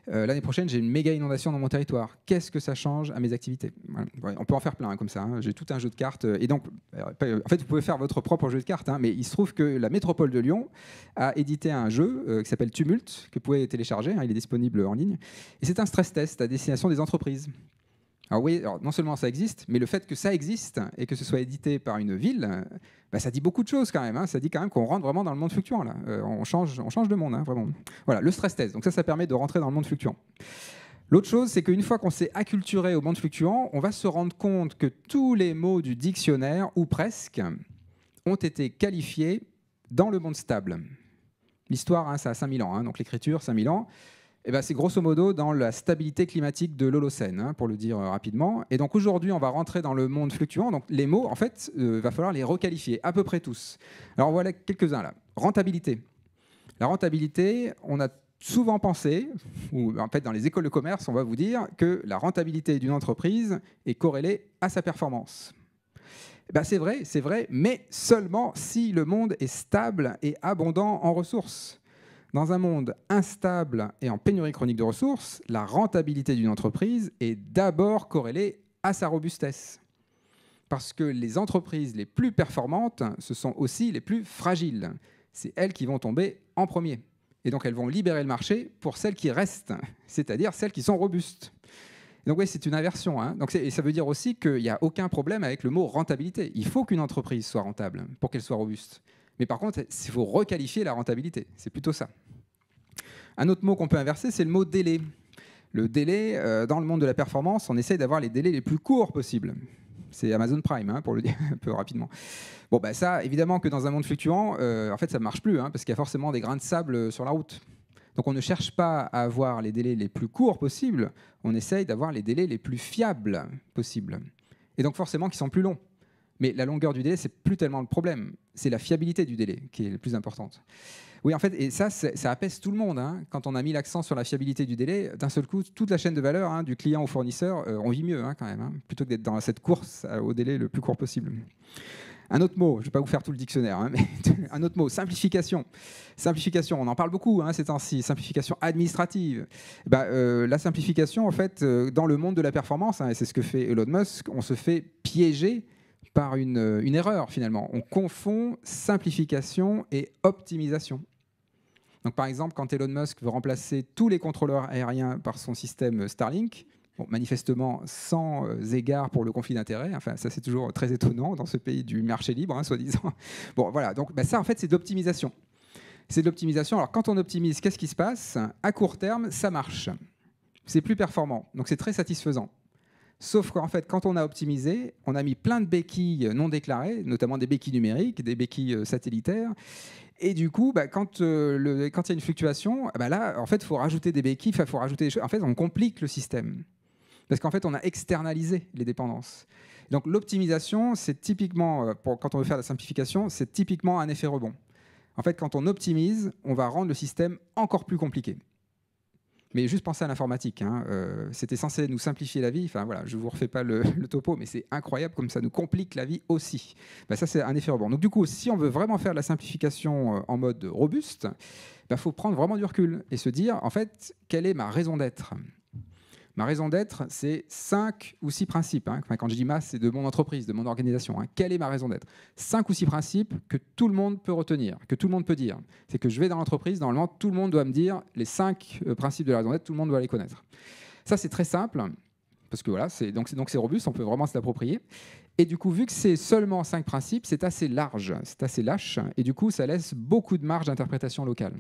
L'année prochaine, j'ai une méga inondation dans mon territoire. Qu'est-ce que ça change à mes activités? Voilà. On peut en faire plein comme ça. J'ai tout un jeu de cartes. Et donc, en fait, vous pouvez faire votre propre jeu de cartes. Mais il se trouve que la métropole de Lyon a édité un jeu qui s'appelle Tumult, que vous pouvez télécharger. Il est disponible en ligne. Et c'est un stress test à destination des entreprises. Alors oui, non seulement ça existe, mais le fait que ça existe et que ce soit édité par une ville, ça dit beaucoup de choses quand même. Ça dit quand même qu'on rentre vraiment dans le monde fluctuant. Là. On change de monde, vraiment. Voilà, le stress test. Donc ça permet de rentrer dans le monde fluctuant. L'autre chose, c'est qu'une fois qu'on s'est acculturé au monde fluctuant, on va se rendre compte que tous les mots du dictionnaire, ou presque, ont été qualifiés dans le monde stable. L'histoire, ça a 5000 ans. Donc l'écriture, 5000 ans. C'est grosso modo dans la stabilité climatique de l'Holocène, pour le dire rapidement. Et donc aujourd'hui, on va rentrer dans le monde fluctuant. Donc les mots, en fait, va falloir les requalifier, à peu près tous. Alors voilà quelques-uns là. Rentabilité. La rentabilité, on a souvent pensé, ou en fait dans les écoles de commerce, on va vous dire que la rentabilité d'une entreprise est corrélée à sa performance. C'est vrai, mais seulement si le monde est stable et abondant en ressources. Dans un monde instable et en pénurie chronique de ressources, la rentabilité d'une entreprise est d'abord corrélée à sa robustesse. Parce que les entreprises les plus performantes, ce sont aussi les plus fragiles. C'est elles qui vont tomber en premier. Et donc elles vont libérer le marché pour celles qui restent, c'est-à-dire celles qui sont robustes. Donc oui, c'est une inversion. Hein. Donc et ça veut dire aussi qu'il n'y a aucun problème avec le mot rentabilité. Il faut qu'une entreprise soit rentable pour qu'elle soit robuste. Mais par contre, il faut requalifier la rentabilité. C'est plutôt ça. Un autre mot qu'on peut inverser, c'est le mot délai. Le délai, dans le monde de la performance, on essaye d'avoir les délais les plus courts possibles. C'est Amazon Prime, hein, pour le dire un peu rapidement. Bon, bah ça, évidemment que dans un monde fluctuant, en fait, ça ne marche plus, hein, parce qu'il y a forcément des grains de sable sur la route. Donc on ne cherche pas à avoir les délais les plus courts possibles, on essaye d'avoir les délais les plus fiables possibles. Et donc forcément qui sont plus longs. Mais la longueur du délai, c'est plus tellement le problème, c'est la fiabilité du délai qui est la plus importante. Oui, en fait, et ça apaise tout le monde. Hein. Quand on a mis l'accent sur la fiabilité du délai, d'un seul coup, toute la chaîne de valeur, hein, du client au fournisseur, on vit mieux, hein, quand même, hein, plutôt que d'être dans cette course au délai le plus court possible. Un autre mot, je ne vais pas vous faire tout le dictionnaire, hein, mais un autre mot, simplification. Simplification, on en parle beaucoup, hein, ces temps-ci, simplification administrative. La simplification, en fait, dans le monde de la performance, hein, et c'est ce que fait Elon Musk, on se fait piéger par une erreur, finalement. On confond simplification et optimisation. Donc, par exemple, quand Elon Musk veut remplacer tous les contrôleurs aériens par son système Starlink, bon, manifestement sans égard pour le conflit d'intérêts, enfin, ça c'est toujours très étonnant dans ce pays du marché libre, hein, soi-disant. Bon, voilà, donc ça en fait c'est de l'optimisation. C'est de l'optimisation. Alors quand on optimise, qu'est-ce qui se passe? À court terme, ça marche. C'est plus performant, donc c'est très satisfaisant. Sauf qu'en fait, quand on a optimisé, on a mis plein de béquilles non déclarées, notamment des béquilles numériques, des béquilles satellitaires. Et du coup, quand il y a une fluctuation, là, en fait, il faut rajouter des béquilles, il faut rajouter des choses. En fait, on complique le système. Parce qu'en fait, on a externalisé les dépendances. Donc l'optimisation, c'est typiquement, quand on veut faire la simplification, c'est typiquement un effet rebond. En fait, quand on optimise, on va rendre le système encore plus compliqué. Mais juste pensez à l'informatique. Hein. C'était censé nous simplifier la vie. Enfin, voilà, je ne vous refais pas le topo, mais c'est incroyable comme ça nous complique la vie aussi. Ça, c'est un effet rebond. Donc du coup, si on veut vraiment faire de la simplification en mode robuste, faut prendre vraiment du recul et se dire, en fait, quelle est ma raison d'être ? Ma raison d'être, c'est 5 ou 6 principes. Hein. Quand je dis ma, c'est de mon entreprise, de mon organisation. Hein. Quelle est ma raison d'être? 5 ou 6 principes que tout le monde peut retenir, que tout le monde peut dire. C'est que je vais dans l'entreprise, normalement, tout le monde doit me dire les 5 principes de la raison d'être, tout le monde doit les connaître. Ça, c'est très simple, parce que voilà, donc c'est robuste, on peut vraiment se l'approprier. Et du coup, vu que c'est seulement 5 principes, c'est assez large, c'est assez lâche, et du coup, ça laisse beaucoup de marge d'interprétation locale.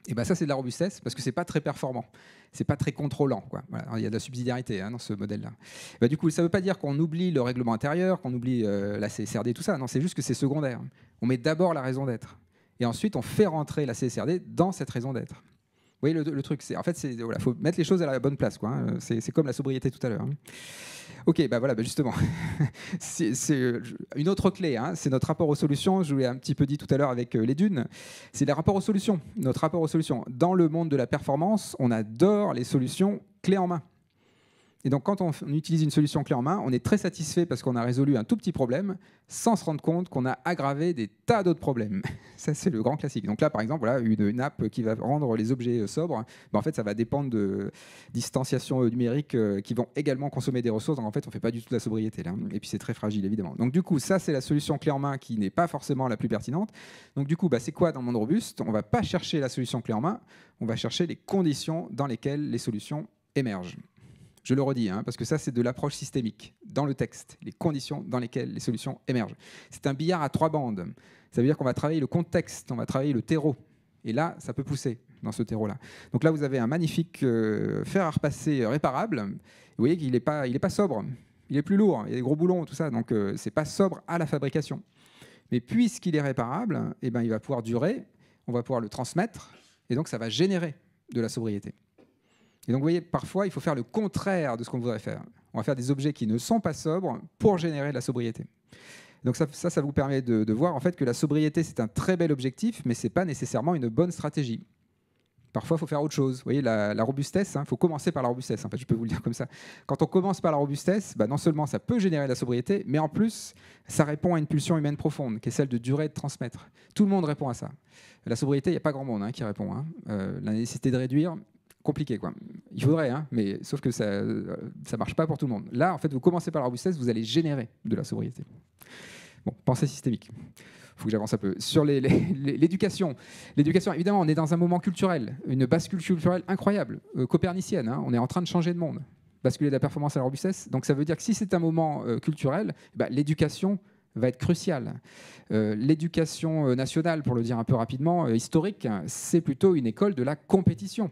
Et ça, c'est de la robustesse, parce que ce n'est pas très performant. Ce n'est pas très contrôlant, quoi. Voilà, il y a de la subsidiarité, hein, dans ce modèle-là. Du coup, ça ne veut pas dire qu'on oublie le règlement intérieur, qu'on oublie la CSRD, tout ça. Non, c'est juste que c'est secondaire. On met d'abord la raison d'être. Et ensuite, on fait rentrer la CSRD dans cette raison d'être. Vous voyez, le truc, c'est, en fait, voilà, faut mettre les choses à la bonne place, quoi, hein. C'est comme la sobriété tout à l'heure. Hein. Ok, voilà, justement, c'est une autre clé, hein, c'est notre rapport aux solutions. Je vous l'ai un petit peu dit tout à l'heure avec les dunes. C'est le rapport aux solutions, notre rapport aux solutions. Dans le monde de la performance, on adore les solutions clés en main. Et donc, quand on utilise une solution clé en main, on est très satisfait parce qu'on a résolu un tout petit problème sans se rendre compte qu'on a aggravé des tas d'autres problèmes. Ça, c'est le grand classique. Donc là, par exemple, voilà, une app qui va rendre les objets sobres, en fait, ça va dépendre de distanciation numérique qui vont également consommer des ressources. Donc, en fait, on ne fait pas du tout de la sobriété, là. Et puis, c'est très fragile, évidemment. Donc, du coup, ça, c'est la solution clé en main qui n'est pas forcément la plus pertinente. Donc, du coup, c'est quoi dans le monde robuste? On ne va pas chercher la solution clé en main, on va chercher les conditions dans lesquelles les solutions émergent. Je le redis, hein, parce que ça, c'est de l'approche systémique, dans le texte, les conditions dans lesquelles les solutions émergent. C'est un billard à 3 bandes. Ça veut dire qu'on va travailler le contexte, on va travailler le terreau. Et là, ça peut pousser dans ce terreau-là. Donc là, vous avez un magnifique fer à repasser réparable. Vous voyez qu'il n'est pas sobre, il est plus lourd, il y a des gros boulons, tout ça. Donc, ce n'est pas sobre à la fabrication. Mais puisqu'il est réparable, il va pouvoir durer, on va pouvoir le transmettre, et donc ça va générer de la sobriété. Et donc, vous voyez, parfois, il faut faire le contraire de ce qu'on voudrait faire. On va faire des objets qui ne sont pas sobres pour générer de la sobriété. Donc ça vous permet de voir en fait que la sobriété, c'est un très bel objectif, mais ce n'est pas nécessairement une bonne stratégie. Parfois, il faut faire autre chose. Vous voyez, la robustesse, il faut commencer par la robustesse. En fait, je peux vous le dire comme ça. Quand on commence par la robustesse, non seulement ça peut générer de la sobriété, mais en plus, ça répond à une pulsion humaine profonde, qui est celle de durer et de transmettre. Tout le monde répond à ça. La sobriété, il n'y a pas grand monde qui répond. La nécessité de réduire, compliqué, quoi. Il faudrait, mais sauf que ça ne marche pas pour tout le monde. Là, en fait, vous commencez par la robustesse, vous allez générer de la sobriété. Bon, pensée systémique. Il faut que j'avance un peu. Sur l'éducation. L'éducation, évidemment, on est dans un moment culturel, une bascule culturelle incroyable, copernicienne. On est en train de changer de monde, basculer de la performance à la robustesse. Donc ça veut dire que si c'est un moment culturel, l'éducation va être cruciale. L'éducation nationale, pour le dire un peu rapidement, historique, c'est plutôt une école de la compétition,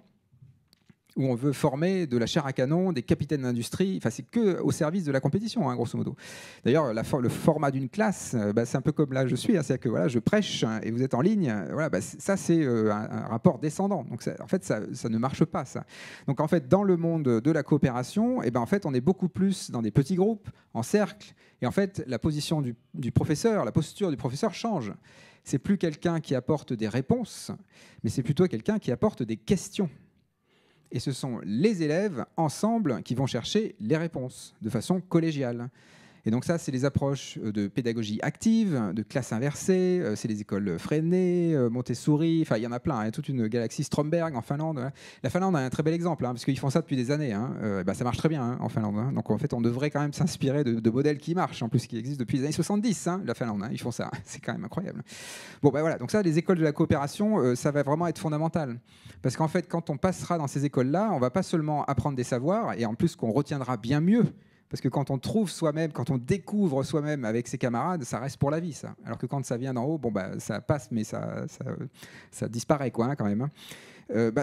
où on veut former de la chair à canon, des capitaines d'industrie. Enfin, c'est que au service de la compétition, grosso modo. D'ailleurs, le format d'une classe, c'est un peu comme là je suis. C'est-à-dire que voilà, je prêche et vous êtes en ligne. Voilà, ça, c'est un rapport descendant. Donc, en fait, ça ne marche pas, ça. Donc, en fait, dans le monde de la coopération, en fait, on est beaucoup plus dans des petits groupes, en cercle. Et en fait, la position du professeur, la posture du professeur change. C'est plus quelqu'un qui apporte des réponses, mais c'est plutôt quelqu'un qui apporte des questions. Et ce sont les élèves, ensemble, qui vont chercher les réponses de façon collégiale. Et donc ça, c'est les approches de pédagogie active, de classe inversée, c'est les écoles Freinet, Montessori, enfin il y en a plein, il y a toute une galaxie, Stromberg en Finlande. La Finlande a un très bel exemple, parce qu'ils font ça depuis des années. Ça marche très bien en Finlande. Donc en fait, on devrait quand même s'inspirer de modèles qui marchent, en plus qui existent depuis les années 70, la Finlande. Ils font ça, c'est quand même incroyable. Bon, voilà, donc ça, les écoles de la coopération, ça va vraiment être fondamental. Parce qu'en fait, quand on passera dans ces écoles-là, on ne va pas seulement apprendre des savoirs, et en plus qu'on retiendra bien mieux. Parce que quand on trouve soi-même, quand on découvre soi-même avec ses camarades, ça reste pour la vie, ça. Alors que quand ça vient d'en haut, ça passe, mais ça disparaît, quoi, quand même.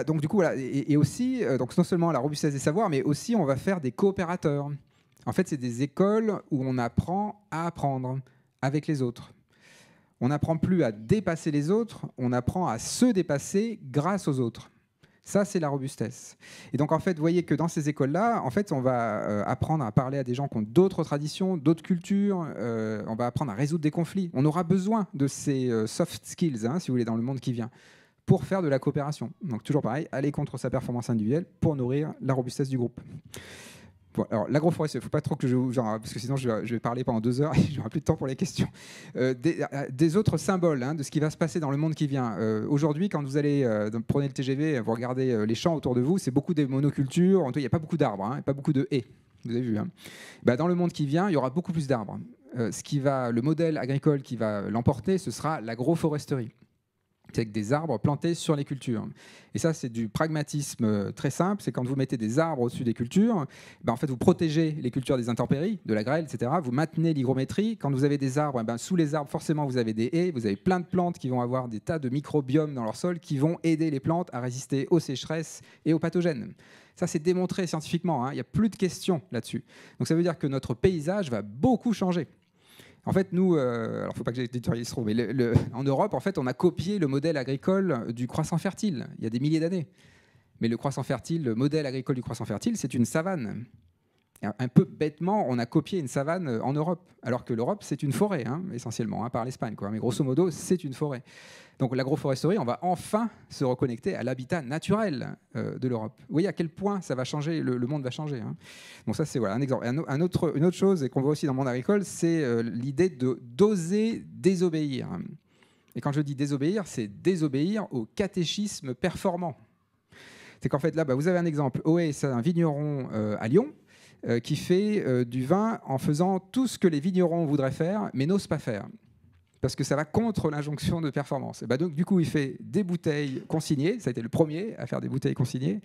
Donc du coup, voilà. Et aussi, donc non seulement la robustesse des savoirs, mais aussi on va faire des coopérateurs. En fait, c'est des écoles où on apprend à apprendre avec les autres. On n'apprend plus à dépasser les autres, on apprend à se dépasser grâce aux autres. Ça, c'est la robustesse. Et donc, en fait, vous voyez que dans ces écoles-là, en fait, on va apprendre à parler à des gens qui ont d'autres traditions, d'autres cultures. On va apprendre à résoudre des conflits. On aura besoin de ces soft skills, si vous voulez, dans le monde qui vient, pour faire de la coopération. Donc, toujours pareil, aller contre sa performance individuelle pour nourrir la robustesse du groupe. Bon, alors, l'agroforesterie, il ne faut pas trop que parce que sinon je vais parler pendant 2 heures et je n'aurai plus de temps pour les questions. Des autres symboles de ce qui va se passer dans le monde qui vient. Aujourd'hui, quand vous allez prenez le TGV, vous regardez les champs autour de vous, c'est beaucoup des monocultures. Il n'y a pas beaucoup d'arbres, pas beaucoup de haies. Vous avez vu. Dans le monde qui vient, il y aura beaucoup plus d'arbres. Le modèle agricole qui va l'emporter, ce sera l'agroforesterie. C'est avec des arbres plantés sur les cultures. Et ça, c'est du pragmatisme très simple. C'est quand vous mettez des arbres au-dessus des cultures, en fait, vous protégez les cultures des intempéries, de la grêle, etc. Vous maintenez l'hygrométrie. Quand vous avez des arbres, sous les arbres, forcément, vous avez des haies. Vous avez plein de plantes qui vont avoir des tas de microbiomes dans leur sol qui vont aider les plantes à résister aux sécheresses et aux pathogènes. Ça, c'est démontré scientifiquement. Il n'y a plus de questions là-dessus. Donc, ça veut dire que notre paysage va beaucoup changer. En fait, nous, alors il ne faut pas que j'éditorialise trop, mais en Europe, en fait, on a copié le modèle agricole du croissant fertile il y a des milliers d'années. Mais le croissant fertile, le modèle agricole du croissant fertile, c'est une savane. Un peu bêtement, on a copié une savane en Europe, alors que l'Europe, c'est une forêt, essentiellement, par l'Espagne. Mais grosso modo, c'est une forêt. Donc l'agroforesterie, on va enfin se reconnecter à l'habitat naturel de l'Europe. Vous voyez à quel point ça va changer, le monde va changer. Donc ça, c'est un exemple. Une autre chose qu'on voit aussi dans le monde agricole, c'est l'idée d'oser désobéir. Et quand je dis désobéir, c'est désobéir au catéchisme performant. C'est qu'en fait, là, vous avez un exemple. Oé, c'est un vigneron à Lyon qui fait du vin en faisant tout ce que les vignerons voudraient faire, mais n'osent pas faire. Parce que ça va contre l'injonction de performance. Donc, du coup, il fait des bouteilles consignées. Ça a été le premier à faire des bouteilles consignées.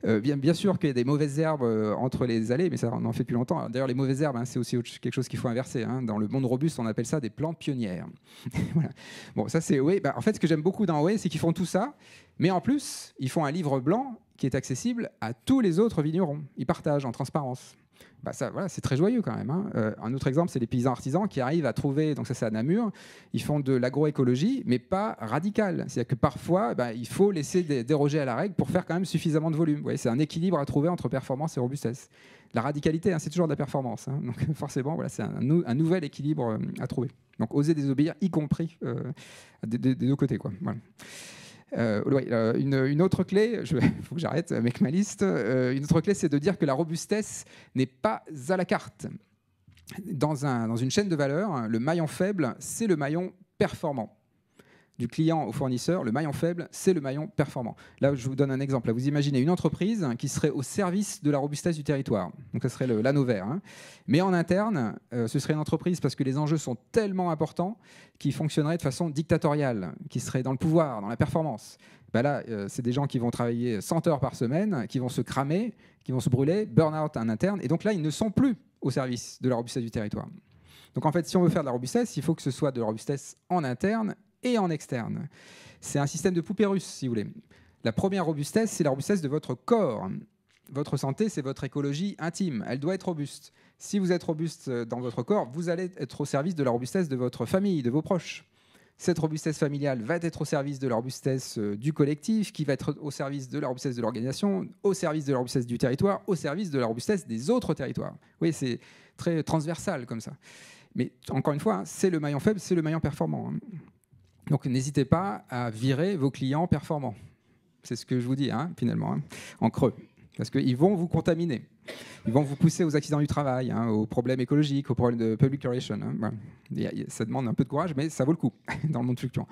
Bien sûr qu'il y a des mauvaises herbes entre les allées, mais ça, on en fait depuis longtemps. D'ailleurs, les mauvaises herbes, c'est aussi quelque chose qu'il faut inverser. Dans le monde robuste, on appelle ça des plantes pionnières. Voilà. Bon, ça, c'est Oé. En fait, ce que j'aime beaucoup dans Oé, c'est qu'ils font tout ça, mais en plus, ils font un livre blanc qui est accessible à tous les autres vignerons. Ils partagent en transparence. Ça, voilà, c'est très joyeux quand même. Un autre exemple, c'est les paysans artisans qui arrivent à trouver, donc ça c'est à Namur, ils font de l'agroécologie, mais pas radicale. C'est-à-dire que parfois, il faut laisser déroger à la règle pour faire quand même suffisamment de volume. Vous voyez, c'est un équilibre à trouver entre performance et robustesse. La radicalité, c'est toujours de la performance. Donc forcément, voilà, c'est un nouvel équilibre à trouver. Donc oser désobéir, y compris des deux côtés, quoi. Voilà. Une autre clé, il faut que j'arrête avec ma liste, une autre clé, c'est de dire que la robustesse n'est pas à la carte. Dans une chaîne de valeur, le maillon faible, c'est le maillon performant. Du client au fournisseur, le maillon faible, c'est le maillon performant. Là, je vous donne un exemple. Là, vous imaginez une entreprise qui serait au service de la robustesse du territoire. Donc, ça serait l'anneau vert. Hein. Mais en interne, ce serait une entreprise, parce que les enjeux sont tellement importants, qui fonctionnerait de façon dictatoriale, qui serait dans le pouvoir, dans la performance. Ben là, c'est des gens qui vont travailler 100 heures par semaine, qui vont se cramer, qui vont se brûler, burn-out en interne. Et donc là, ils ne sont plus au service de la robustesse du territoire. Donc en fait, si on veut faire de la robustesse, il faut que ce soit de la robustesse en interne et en externe. C'est un système de poupée russe, si vous voulez. La première robustesse, c'est la robustesse de votre corps. Votre santé, c'est votre écologie intime. Elle doit être robuste. Si vous êtes robuste dans votre corps, vous allez être au service de la robustesse de votre famille, de vos proches. Cette robustesse familiale va être au service de la robustesse du collectif, qui va être au service de la robustesse de l'organisation, au service de la robustesse du territoire, au service de la robustesse des autres territoires. Oui, c'est très transversal comme ça. Mais encore une fois, c'est le maillon faible, c'est le maillon performant. Donc n'hésitez pas à virer vos clients performants. C'est ce que je vous dis, finalement, en creux. Parce qu'ils vont vous contaminer. Ils vont vous pousser aux accidents du travail, aux problèmes écologiques, aux problèmes de public relation. Voilà. Ça demande un peu de courage, mais ça vaut le coup dans le monde fluctuant.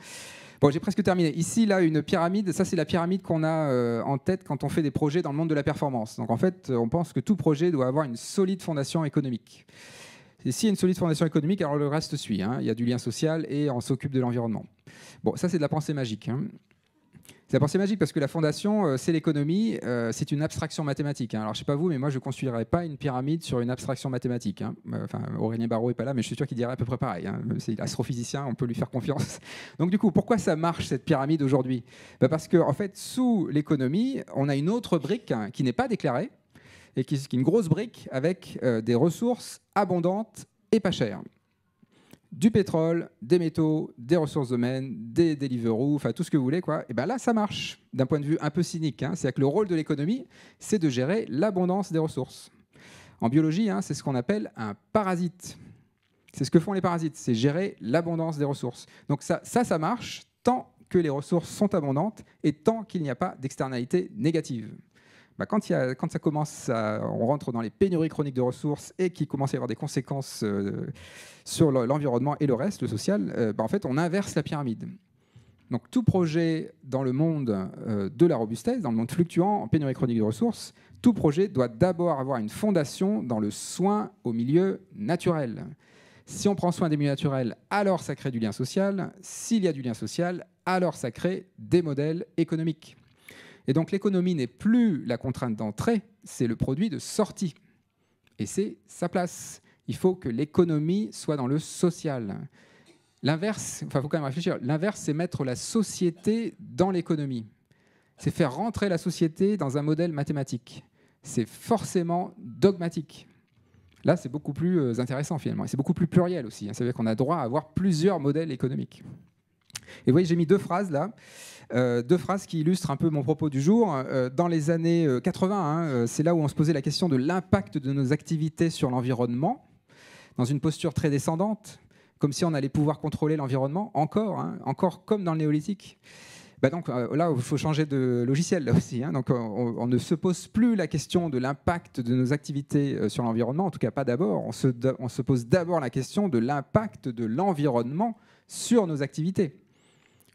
Bon, j'ai presque terminé. Ici, là, une pyramide. Ça, c'est la pyramide qu'on a en tête quand on fait des projets dans le monde de la performance. Donc, en fait, on pense que tout projet doit avoir une solide fondation économique. Et s'il y a une solide fondation économique, alors le reste suit. Il y a du lien social et on s'occupe de l'environnement. Bon, ça, c'est de la pensée magique. C'est la pensée magique parce que la fondation, c'est l'économie, c'est une abstraction mathématique. Alors, je ne sais pas vous, mais moi, je ne construirais pas une pyramide sur une abstraction mathématique. Enfin, Aurélien Barraud n'est pas là, mais je suis sûr qu'il dirait à peu près pareil. C'est astrophysicien, on peut lui faire confiance. Donc, du coup, pourquoi ça marche, cette pyramide, aujourd'hui ? Parce qu'en fait, sous l'économie, on a une autre brique qui n'est pas déclarée, et qui est une grosse brique avec des ressources abondantes et pas chères. Du pétrole, des métaux, des ressources humaines, des Deliveroo, enfin tout ce que vous voulez, quoi. Et bien là, ça marche, d'un point de vue un peu cynique. C'est-à-dire que le rôle de l'économie, c'est de gérer l'abondance des ressources. En biologie, c'est ce qu'on appelle un parasite. C'est ce que font les parasites, c'est gérer l'abondance des ressources. Donc ça marche tant que les ressources sont abondantes et tant qu'il n'y a pas d'externalité négative. Quand ça commence, on rentre dans les pénuries chroniques de ressources et qu'il commence à y avoir des conséquences sur l'environnement et le reste, le social, en fait, on inverse la pyramide. Donc tout projet dans le monde de la robustesse, dans le monde fluctuant, en pénurie chronique de ressources, tout projet doit d'abord avoir une fondation dans le soin au milieu naturel. Si on prend soin des milieux naturels, alors ça crée du lien social. S'il y a du lien social, alors ça crée des modèles économiques. Et donc l'économie n'est plus la contrainte d'entrée, c'est le produit de sortie. Et c'est sa place. Il faut que l'économie soit dans le social. L'inverse, il faut quand même réfléchir, l'inverse, c'est mettre la société dans l'économie. C'est faire rentrer la société dans un modèle mathématique. C'est forcément dogmatique. Là, c'est beaucoup plus intéressant finalement. Et c'est beaucoup plus pluriel aussi. Ça veut dire qu'on a droit à avoir plusieurs modèles économiques. Et vous voyez, j'ai mis deux phrases là. Deux phrases qui illustrent un peu mon propos du jour. Dans les années 80, c'est là où on se posait la question de l'impact de nos activités sur l'environnement, dans une posture très descendante, comme si on allait pouvoir contrôler l'environnement, encore comme dans le néolithique. Donc là, il faut changer de logiciel là aussi. Donc on ne se pose plus la question de l'impact de nos activités sur l'environnement, en tout cas pas d'abord. On se pose d'abord la question de l'impact de l'environnement sur nos activités.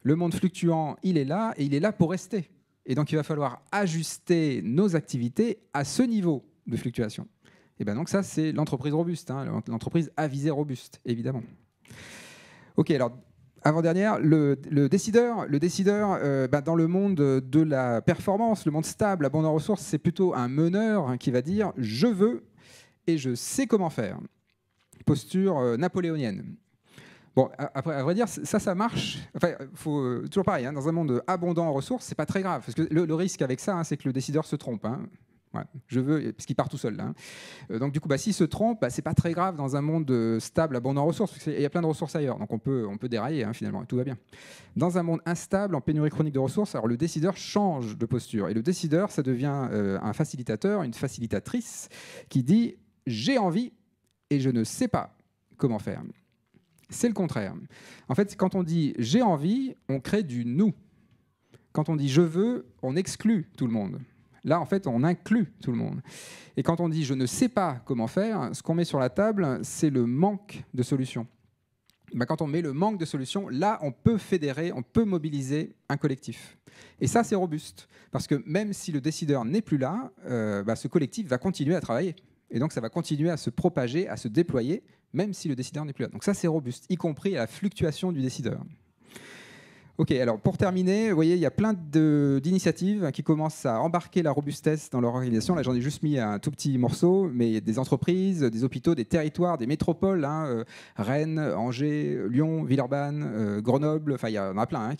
Le monde fluctuant, il est là et il est là pour rester. Et donc, il va falloir ajuster nos activités à ce niveau de fluctuation. Et donc ça, c'est l'entreprise robuste, l'entreprise à visée robuste, évidemment. OK, alors, avant-dernière, le décideur dans le monde de la performance, le monde stable, abondant en ressources, c'est plutôt un meneur qui va dire « je veux et je sais comment faire ». Posture napoléonienne. Bon, après, à vrai dire, ça marche. Enfin, faut toujours pareil. Dans un monde abondant en ressources, c'est pas très grave, parce que le risque avec ça, c'est que le décideur se trompe. Ouais, je veux, parce qu'il part tout seul. Donc du coup, s'il se trompe, c'est pas très grave dans un monde stable, abondant en ressources, parce qu'il y a plein de ressources ailleurs. Donc on peut dérailler finalement, tout va bien. Dans un monde instable, en pénurie chronique de ressources, alors le décideur change de posture, et le décideur, ça devient un facilitateur, une facilitatrice, qui dit j'ai envie et je ne sais pas comment faire. C'est le contraire. En fait, quand on dit « j'ai envie », on crée du « nous ». Quand on dit « je veux », on exclut tout le monde. Là, en fait, on inclut tout le monde. Et quand on dit « je ne sais pas comment faire », ce qu'on met sur la table, c'est le manque de solutions. Quand on met le manque de solutions, là, on peut fédérer, on peut mobiliser un collectif. Et ça, c'est robuste. Parce que même si le décideur n'est plus là, ce collectif va continuer à travailler. Et donc, ça va continuer à se propager, à se déployer, même si le décideur n'est plus là. Donc ça, c'est robuste, y compris à la fluctuation du décideur. Ok, alors pour terminer, vous voyez, il y a plein d'initiatives qui commencent à embarquer la robustesse dans leur organisation. Là, j'en ai juste mis un tout petit morceau, mais il y a des entreprises, des hôpitaux, des territoires, des métropoles, Rennes, Angers, Lyon, Villeurbanne, Grenoble, enfin, il y en a plein.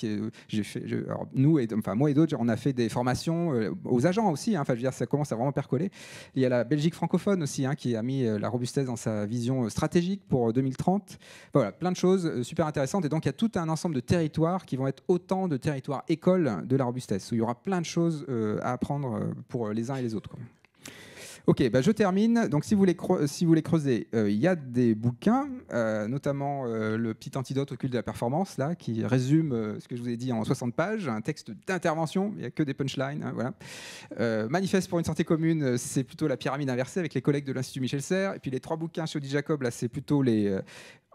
Moi et d'autres, on a fait des formations aux agents aussi. Enfin, je veux dire, ça commence à vraiment percoler. Il y a la Belgique francophone aussi, qui a mis la robustesse dans sa vision stratégique pour 2030. Voilà, plein de choses super intéressantes. Et donc, il y a tout un ensemble de territoires qui vont être autant de territoires écoles de la robustesse, où il y aura plein de choses à apprendre pour les uns et les autres. Ok, je termine. Donc, si vous voulez creuser, il y a des bouquins, notamment le petit antidote au culte de la performance, là, qui résume ce que je vous ai dit en 60 pages, un texte d'intervention, il n'y a que des punchlines. Voilà. Manifeste pour une santé commune, c'est plutôt la pyramide inversée avec les collègues de l'Institut Michel Serres. Et puis les 3 bouquins chez Odile Jacob, là, c'est plutôt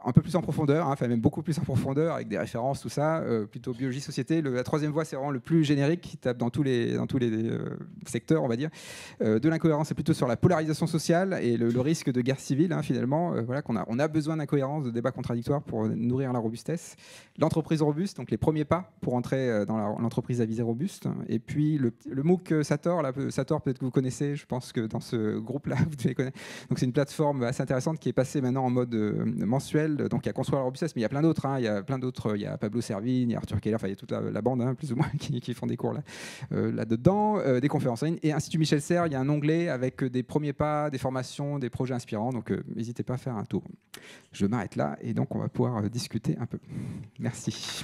un peu plus en profondeur, enfin même beaucoup plus en profondeur, avec des références, tout ça, plutôt biologie, société. La 3e voie, c'est vraiment le plus générique, qui tape dans tous les secteurs, on va dire. De l'incohérence, c'est plutôt sur la polarisation sociale et le risque de guerre civile, finalement. Voilà, on a besoin d'incohérence, de débats contradictoires pour nourrir la robustesse. L'entreprise robuste, donc les premiers pas pour entrer dans l'entreprise à visée robuste. Et puis le MOOC Sator, Sator, peut-être que vous connaissez, je pense que dans ce groupe-là, vous devez connaître. Donc c'est une plateforme assez intéressante qui est passée maintenant en mode mensuel. Donc il y a Construire la robustesse, mais il y a plein d'autres. Il y a Pablo Servigne, il y a Arthur Keller, il y a toute la bande, plus ou moins, qui font des cours là-dedans, des conférences en ligne. Et Institut Michel Serres, il y a un onglet avec des premiers pas, des formations, des projets inspirants. Donc n'hésitez pas à faire un tour. Je m'arrête là et donc on va pouvoir discuter un peu. Merci.